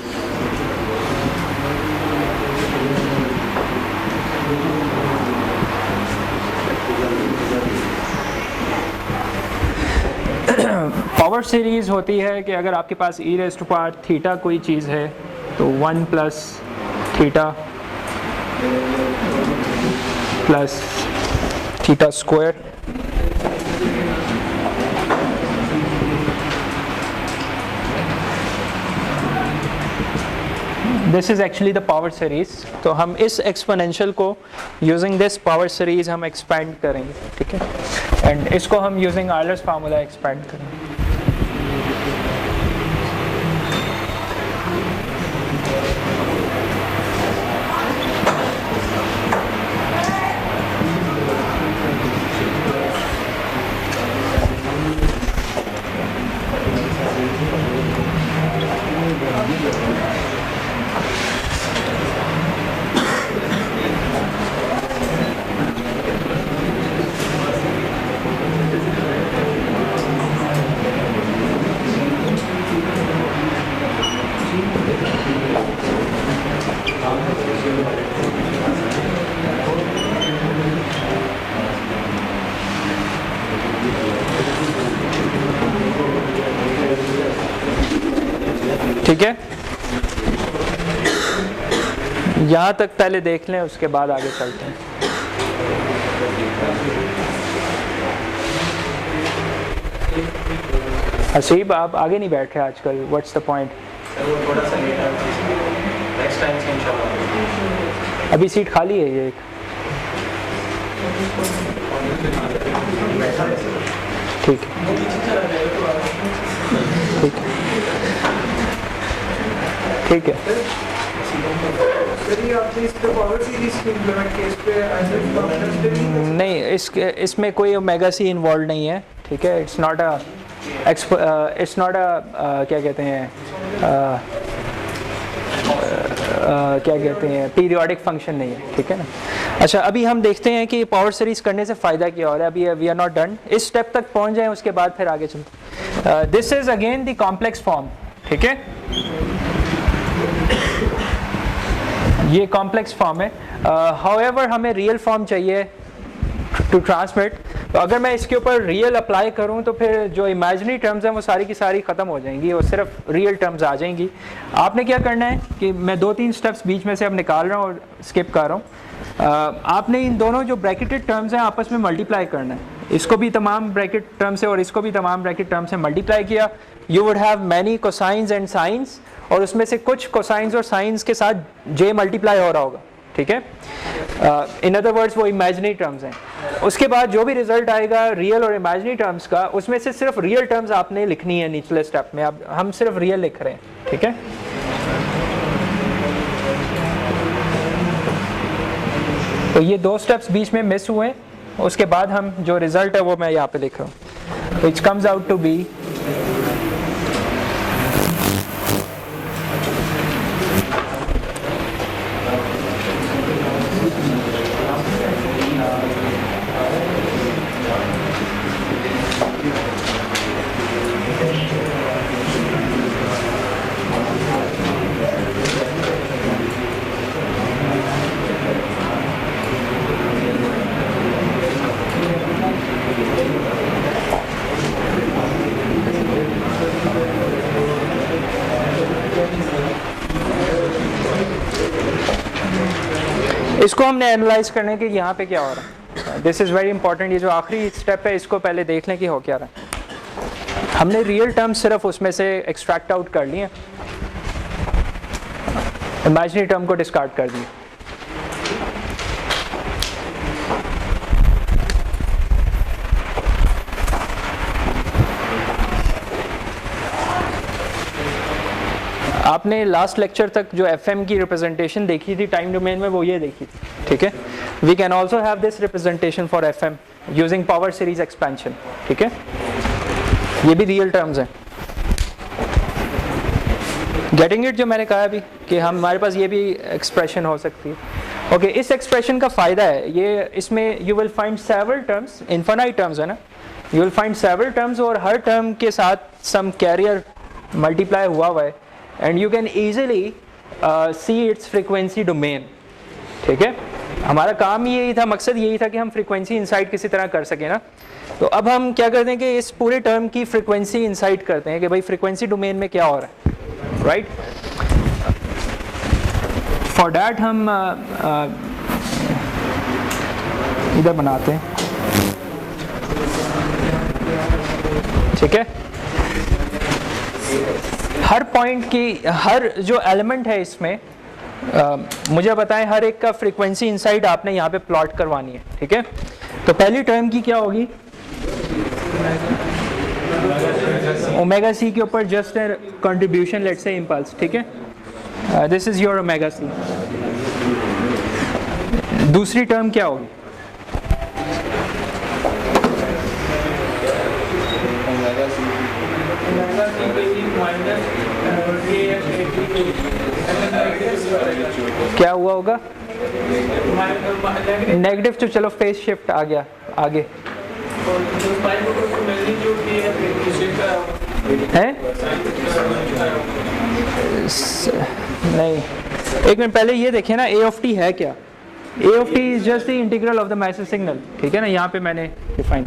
पावर सीरीज होती है कि अगर आपके पास e raise to power theta कोई चीज़ है तो 1 plus theta plus theta square, this is actually the power series. तो हम इस एक्सपोनेंशियल को यूजिंग दिस पावर सीरीज हम एक्सपैंड करेंगे, ठीक है. एंड इसको हम यूजिंग आयलर्स फार्मूला एक्सपैंड करेंगे. ठीक है, यहाँ तक पहले देख लें, उसके बाद आगे चलते हैं. हसीब, आप आगे नहीं बैठ रहे आजकल, व्हाट्स द पॉइंट? थोड़ा सा लेट है, नेक्स्ट टाइम से इंशाल्लाह. अभी सीट खाली है ये एक, ठीक है, ठीक है, ठीक है. नहीं, इसमें कोई ओमेगा सी इन्वॉल्व नहीं है, ठीक है. इट्स नॉट अ क्या कहते हैं क्या कहते हैं पीरियोडिक फंक्शन नहीं है, ठीक है ना. अच्छा, अभी हम देखते हैं कि पावर सीरीज करने से फ़ायदा क्या हो रहा है. अभी वी आर नॉट डन, इस स्टेप तक पहुंच जाएं, उसके बाद फिर आगे चलते. This is again the complex form, ठीक है. ये कॉम्प्लेक्स फॉर्म है. हाउएवर हमें रियल फॉर्म चाहिए टू ट्रांसमिट. तो अगर मैं इसके ऊपर रियल अप्लाई करूं तो फिर जो इमेजिनरी टर्म्स हैं वो सारी की सारी ख़त्म हो जाएंगी और सिर्फ रियल टर्म्स आ जाएंगी. आपने क्या करना है कि मैं 2-3 स्टेप्स बीच में से अब निकाल रहा हूँ और स्किप कर रहा हूँ. आपने इन दोनों जो ब्रैकेटेड टर्म्स हैं आपस में मल्टीप्लाई करना है, इसको भी तमाम ब्रैकेट टर्म से और इसको भी तमाम ब्रैकेट टर्म से मल्टीप्लाई किया, you would have many cosines and science, और उसमें से कुछ कोसाइंस और साइंस के साथ j मल्टीप्लाई हो रहा होगा, ठीक है। इन अदर वर्ड्स वो इमेजिनरी टर्म्स हैं। उसके बाद जो भी रिजल्ट आएगा रियल और इमेजिनरी टर्म्स का, उसमें से सिर्फ रियल टर्म्स आपने लिखनी है निचले स्टेप में। अब हम सिर्फ रियल लिख रहे हैं, ठीक है। तो ये 2 स्टेप्स बीच में मिस हुए, उसके बाद हम जो रिजल्ट है वो मैं यहाँ पे लिख रहा हूँ, which comes out to be इसको हमने एनालाइज करने के यहाँ पे क्या हो रहा है। This is very important. ये जो आखिरी स्टेप है इसको पहले देख लें कि हो क्या रहा है। हमने रियल टर्म सिर्फ उसमें से एक्सट्रैक्ट आउट कर लिए, इमेजिनरी टर्म को डिस्कार्ड कर दिया। आपने लास्ट लेक्चर तक जो FM की रिप्रेजेंटेशन देखी थी टाइम डोमेन में, वो ये देखी थी, ठीक है। We can also have this representation for FM using power series expansion, ठीक है। ये भी रियल टर्म्स हैं। गेटिंग इट, जो मैंने कहा अभी कि हमारे पास ये भी एक्सप्रेशन हो सकती है। ओके, इस एक्सप्रेशन का फ़ायदा है ये, इसमें you will find several terms, infinite terms है ना, you will find several terms, और हर टर्म के साथ सम कैरियर मल्टीप्लाई हुआ है, and you can easily see its frequency domain, ठीक है। हमारा काम यही था, मकसद यही था कि हम फ्रीक्वेंसी इंसाइट किसी तरह कर सकें ना। तो अब हम क्या करते हैं कि इस पूरे टर्म की फ्रीक्वेंसी इंसाइट करते हैं कि भाई फ्रीक्वेंसी डोमेन में क्या हो रहा है, राइट। फॉर डैट हम इधर बनाते हैं, ठीक है। हर पॉइंट की, हर जो एलिमेंट है इसमें मुझे बताएं, हर एक का फ्रीक्वेंसी इनसाइड आपने यहाँ पे प्लॉट करवानी है, ठीक है। तो पहली टर्म की क्या होगी, ओमेगा सी के ऊपर just a contribution, let's say impulse, ठीक है। This is your omega c. दूसरी टर्म क्या होगी, क्या हुआ होगा, नेगेटिव। तो चलो फेज शिफ्ट आ गया आगे है, नहीं एक मिनट पहले ये देखें ना, ए ऑफ टी है क्या। A of T is just the integral of the message signal, ठीक है ना। यहाँ पे मैंने डिफाइन,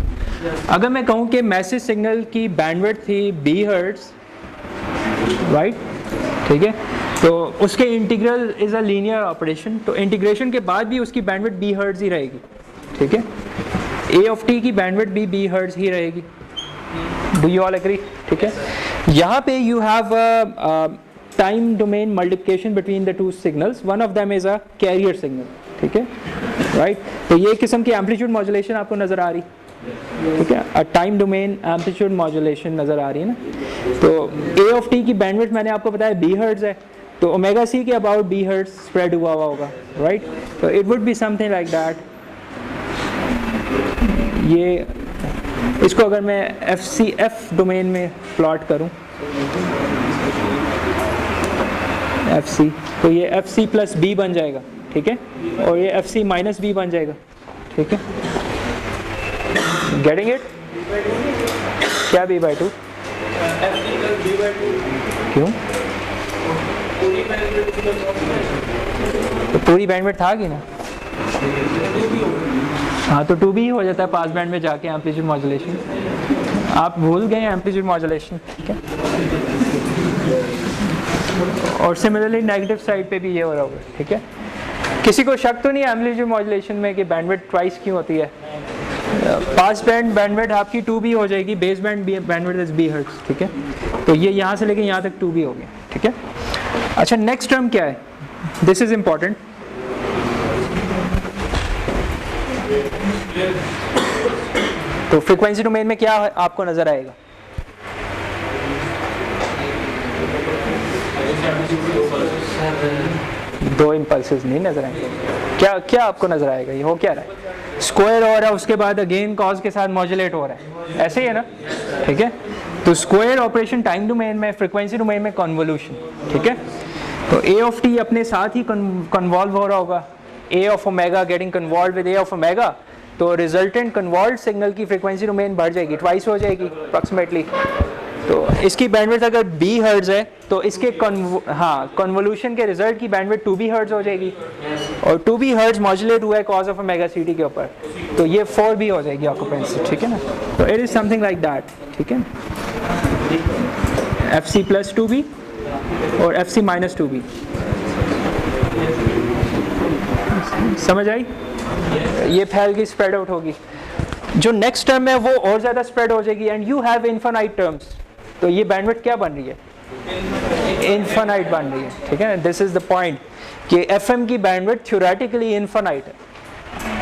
अगर मैं कहूँ कि मैसेज सिग्नल की बैंडविड्थ थी बी हर्ट्ज, राइट, ठीक है, तो उसके integral is a linear operation, तो इंटीग्रेशन के बाद भी उसकी बैंडविड्थ बी हर्ट्ज ही रहेगी, ठीक है। ए ऑफ टी की बैंडविड्थ भी बी हर्ट्ज ही रहेगी। डू यू ऑल एग्री, ठीक है। यहाँ पे you have time domain multiplication between the two signals, one of them is a carrier signal, ठीक है, राइट। तो ये किस्म की एम्पलीट्यूड मॉड्यूलेशन आपको नजर आ रही, ठीक है, a time domain amplitude modulation नजर आ रही है ना। तो ए ऑफ टी की बैंडविड्थ मैंने आपको बताया बी हर्ट्ज है, तो ओमेगा सी के अबाउट बी हर्ट्ज स्प्रेड हुआ होगा, राइट। तो it would be something like that. ये इसको अगर मैं एफ डोमेन में प्लॉट करूं, एफ सी, तो ये एफ सी प्लस बी बन जाएगा, ठीक है, और ये एफ सी माइनस बी बन जाएगा, ठीक है। गेटिंग इट, क्या बी बाई टू, क्यों, तो पूरी बैंडविड्थ था कि ना, हाँ, तो 2 भी हो जाता है पास बैंड में जाके एम्पलीट्यूड मॉड्यूलेशन। आप भूल गए एम्पलीट्यूड मॉड्यूलेशन, ठीक है। और सिमिलरली नेगेटिव साइड पे भी ये हो रहा होगा, ठीक है। किसी को शक तो नहीं है एम्पलीट्यूड मॉड्यूलेशन में कि बैंडविड्थ ट्वाइस क्यों होती है? पास बैंड बैंडविड्थ आपकी 2B हो जाएगी, base band bandwidth is B hertz, ठीक है? तो ये यहाँ से लेके यहाँ तक 2B हो गया, ठीक है? अच्छा, नेक्स्ट टर्म क्या है? This is important. तो फ्रीक्वेंसी डोमेन में क्या आपको नजर आएगा? दो इम्पल्सेस नहीं नजर आएंगे। क्या क्या आपको नजर आएगा? ये हो क्या रहा है? स्क्वायर हो रहा है, उसके बाद अगेन कॉज के साथ मॉड्यूलेट हो रहा है, ऐसे ही है ना? ठीक है, तो स्क्वायर ऑपरेशन टाइम डोमेन में, फ्रीक्वेंसी डोमेन में कन्वोल्यूशन, ठीक है? तो ए ऑफ टी अपने साथ ही कन्वॉल्व हो रहा होगा, A of omega getting convolve with A of omega, तो रिजल्टेंट कन्वॉल्व सिग्नल की फ्रीक्वेंसी डोमेन बढ़ जाएगी, ट्वाइस हो जाएगी अप्रॉक्सीमेटली। तो इसकी बैंडविड्थ अगर B हर्ट्ज है तो इसके कन्वोल्यूशन के रिजल्ट की बैंडविड्थ 2B हर्ट्ज हो जाएगी, और 2B हर्ट्ज मॉड्यूलेट हुआ है कॉज ऑफ ओमेगा ct के ऊपर, तो ये 4B हो जाएगी ऑक्यूपेंसी, ठीक है ना? तो it is something like that, ठीक है? FC प्लस 2B और FC माइनस 2B, समझ आई? ये फैल की स्प्रेड आउट होगी। जो नेक्स्ट टर्म है वो और ज़्यादा स्प्रेड हो जाएगी, and you have infinite terms. तो ये बैंडविड्थ क्या बन रही है? इनफाइनाइट बन रही है, ठीक है? दिस इज द पॉइंट कि FM की बैंडविड्थ थ्योरेटिकली इनफाइनाइट है,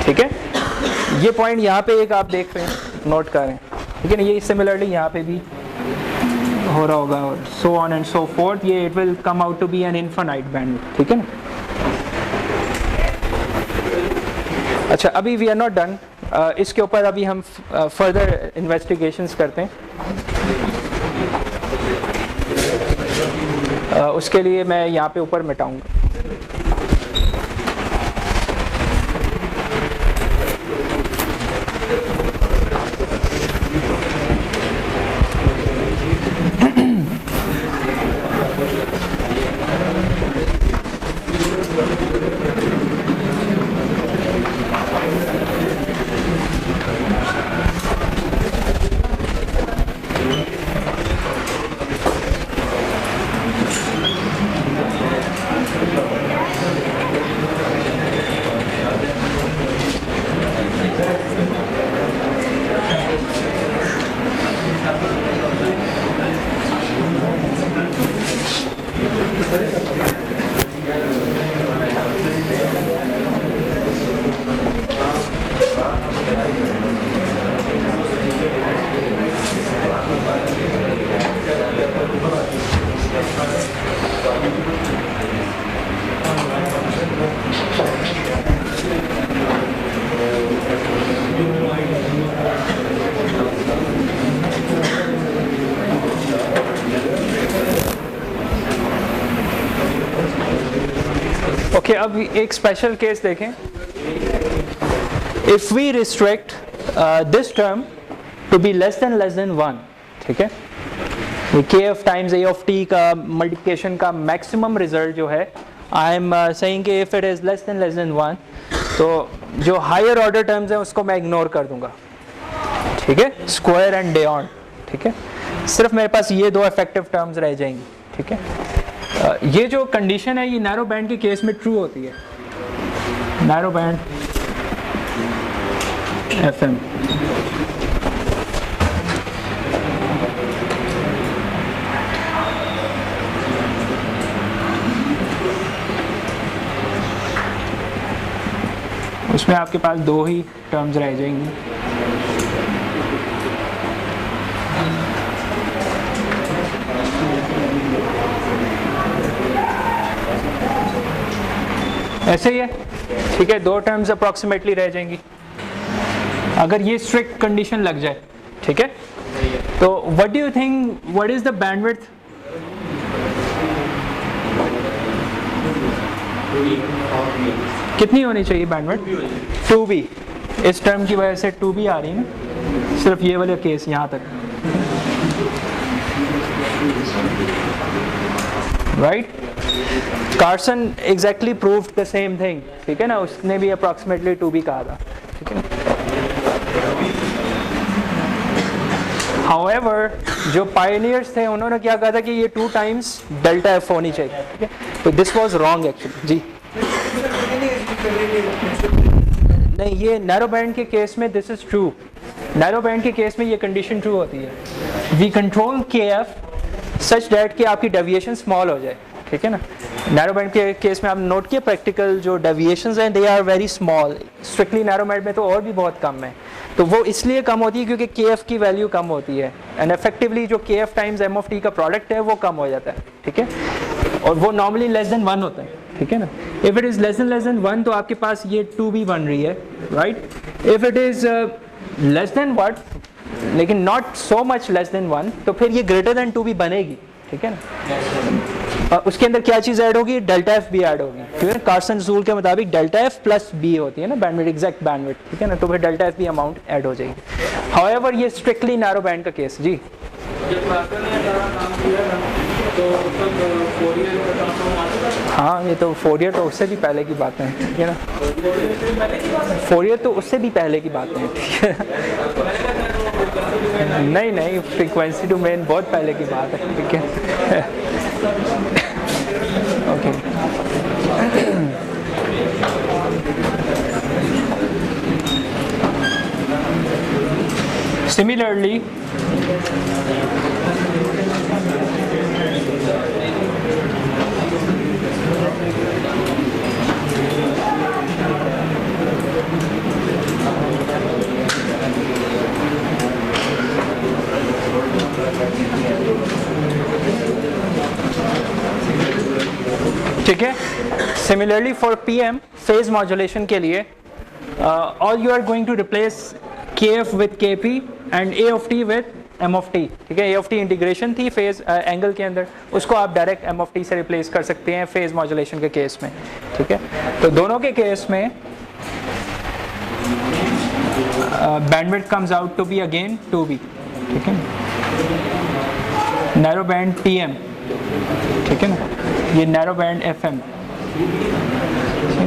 ठीक है? ये पॉइंट यहाँ पे एक आप देख रहे हैं, नोट कर रहे हैं, ठीक है ना? ये सिमिलरली यहाँ पे भी हो रहा होगा, और so on and so forth, ये it will come out to be an infinite bandwidth, ठीक है ना? अच्छा, अभी वी आर नॉट डन, इसके ऊपर अभी हम फर्दर इन्वेस्टिगेशंस करते हैं। उसके लिए मैं यहाँ पे ऊपर मिटाऊंगा। ओके, अब एक स्पेशल केस देखें। If we restrict this term to be less than 1, ठीक है? kf times a of t का मल्टीप्लिकेशन का मैक्सिमम रिजल्ट जो है, आई एम सेइंग कि if it is less than 1, तो जो हायर ऑर्डर टर्म्स हैं उसको मैं इग्नोर कर दूंगा, ठीक है? स्क्वायर एंड डेऑन, ठीक है? सिर्फ मेरे पास ये दो इफेक्टिव टर्म्स रह जाएंगी, ठीक है? ये जो कंडीशन है ये नैरो बैंड के केस में ट्रू होती है, नैरो बैंड FM। उसमें आपके पास दो ही टर्म्स रह जाएंगी, ऐसे ही है, ठीक है? दो टर्म्स अप्रॉक्सीमेटली रह जाएंगी अगर ये स्ट्रिक्ट कंडीशन लग जाए, ठीक है? तो what do you think, what is the bandwidth? कितनी होनी चाहिए बैंडविड्थ? 2B। इस टर्म की वजह से 2B आ रही है ना, सिर्फ ये वाले केस यहाँ तक, right? Carson exactly proved the same thing, ठीक है ना? उसने भी अप्रॉक्सीमेटली 2B कहा था, ठीक है ना? However, जो पायनियर्स थे उन्होंने क्या कहा था कि ये 2 टाइम्स डेल्टा F होनी चाहिए, ठीक है? तो दिस वाज रॉन्ग एक्चुअली। जी, नहीं, ये नैरो बैंड के केस में this is true. Narrow band के केस में ये कंडीशन ट्रू होती है, वी कंट्रोल के एफ सच डैट कि आपकी डेविएशन स्मॉल हो जाए, ठीक है ना। नैरो बैंड के केस में आप नोट किए प्रैक्टिकल जो डेविएशंस हैं they are very small, strictly narrow band में तो और भी बहुत कम है, तो वो इसलिए कम होती है क्योंकि के एफ की वैल्यू कम होती है एंड इफेक्टिवली जो K F times M of T का प्रोडक्ट है वो कम हो जाता है, ठीक है, और वो नॉर्मली लेस देन 1 होता है, ठीक है ना। If it is less than 1 तो आपके पास ये 2b बन रही है, right. If it is less than 1 लेकिन not so much less than 1 तो फिर ये ग्रेटर देन 2b बनेगी, ठीक है ना। उसके अंदर क्या चीज़ ऐड होगी, डेल्टा एफ भी ऐड होगी, ठीक है। कार्सन रूल के मुताबिक डेल्टा एफ प्लस बी होती है ना बैंडविड्थ, एग्जैक्ट बैंडविड्थ, ठीक है ना, तो फिर डेल्टा एफ भी अमाउंट ऐड हो जाएगी। हाउएवर ये स्ट्रिक्टली नैरो बैंड का केस जी। हाँ, ये तो फोरियर तो उससे भी पहले की बातें हैं, ठीक है ना, फोरियर तो उससे भी पहले की बातें हैं, ठीक है। नहीं, फ्रीक्वेंसी डोमेन बहुत पहले की बात है, ठीक है। ओके, सिमिलरली ठीक है। Similarly for PM phase modulation के लिए all you are going to replace K F with K P and A of T with M of T, ठीक है। ए ऑफ टी इंटीग्रेशन थी फेज एंगल के अंदर, उसको आप डायरेक्ट एम ऑफ टी से रिप्लेस कर सकते हैं फेज मॉड्यूलेशन के केस में, ठीक है। तो दोनों के केस में bandwidth comes out to be again 2b, ठीक है। नैरो बैंड पीएम, ठीक है ना, ये narrow band FM,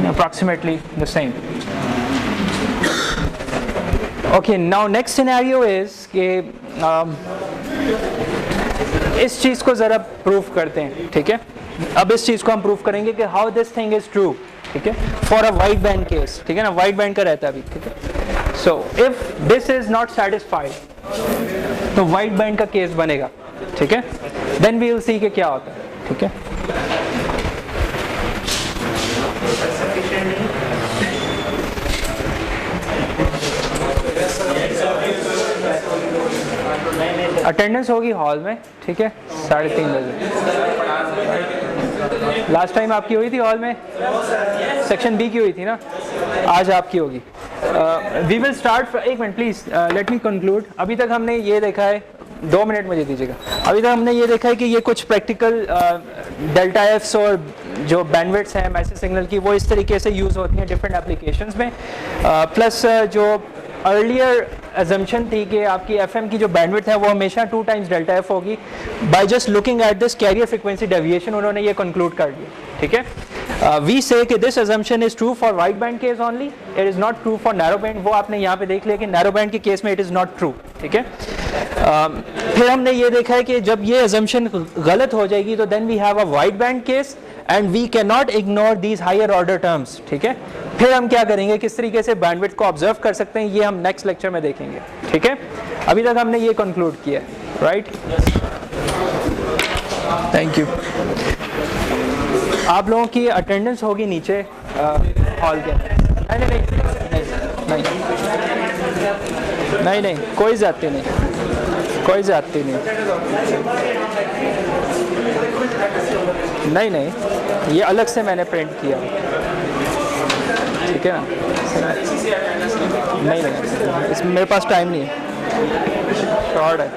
approximately the same. Okay, now next scenario is कि इस चीज़ को ज़रा प्रूफ करते हैं, ठीक है। अब इस चीज़ को हम प्रूफ करेंगे कि how this thing is true, ठीक है, for a wide band case, ठीक है ना, wide band का रहता है अभी, ठीक है। So if this is not satisfied, तो wide band का केस बनेगा, ठीक है। Then we will see कि क्या होता है, ठीक है। अटेंडेंस होगी हॉल में, ठीक है, 3:30 बजे। लास्ट टाइम आपकी हुई थी हॉल में, सेक्शन बी की हुई थी ना, आज आपकी होगी। वी विल स्टार्ट, एक minute please, let me conclude. अभी तक हमने ये देखा है, 2 मिनट मुझे दीजिएगा। अभी तक हमने ये देखा है कि ये कुछ प्रैक्टिकल डेल्टा एफ्स और जो बैंडविड्थ्स हैं मैसेज सिग्नल की, वो इस तरीके से यूज़ होती हैं डिफरेंट एप्लीकेशंस में। प्लस जो अर्लियर अजम्पशन थी कि आपकी एफएम की जो बैंडविड्थ है वो हमेशा 2 टाइम्स डेल्टा एफ होगी, by just looking at this carrier frequency deviation उन्होंने ये कंक्लूड कर दिया, ठीक है। वी से कि this assumption is true for wide band case only, it is not true for narrow band. वो आपने यहाँ पे देख लिया कि नैरो बैंड के केस में इट इज़ नॉट ट्रू, ठीक है। फिर हमने ये देखा है कि जब ये अजम्पशन गलत हो जाएगी तो then we have a wide band case and we can not ignore these higher order terms, ठीक है। फिर हम क्या करेंगे, किस तरीके से बैंडविड्थ को ऑब्जर्व कर सकते हैं, ये हम नेक्स्ट लेक्चर में देखेंगे, ठीक है। अभी तक हमने ये कंक्लूड किया, राइट। Thank you. आप लोगों की अटेंडेंस होगी नीचे हॉल के। नहीं, कोई ज़्यादती नहीं, कोई ज़्यादती नहीं, ये अलग से मैंने प्रिंट किया, ठीक है ना। नहीं, इसमें मेरे पास टाइम नहीं है, शॉर्ट है।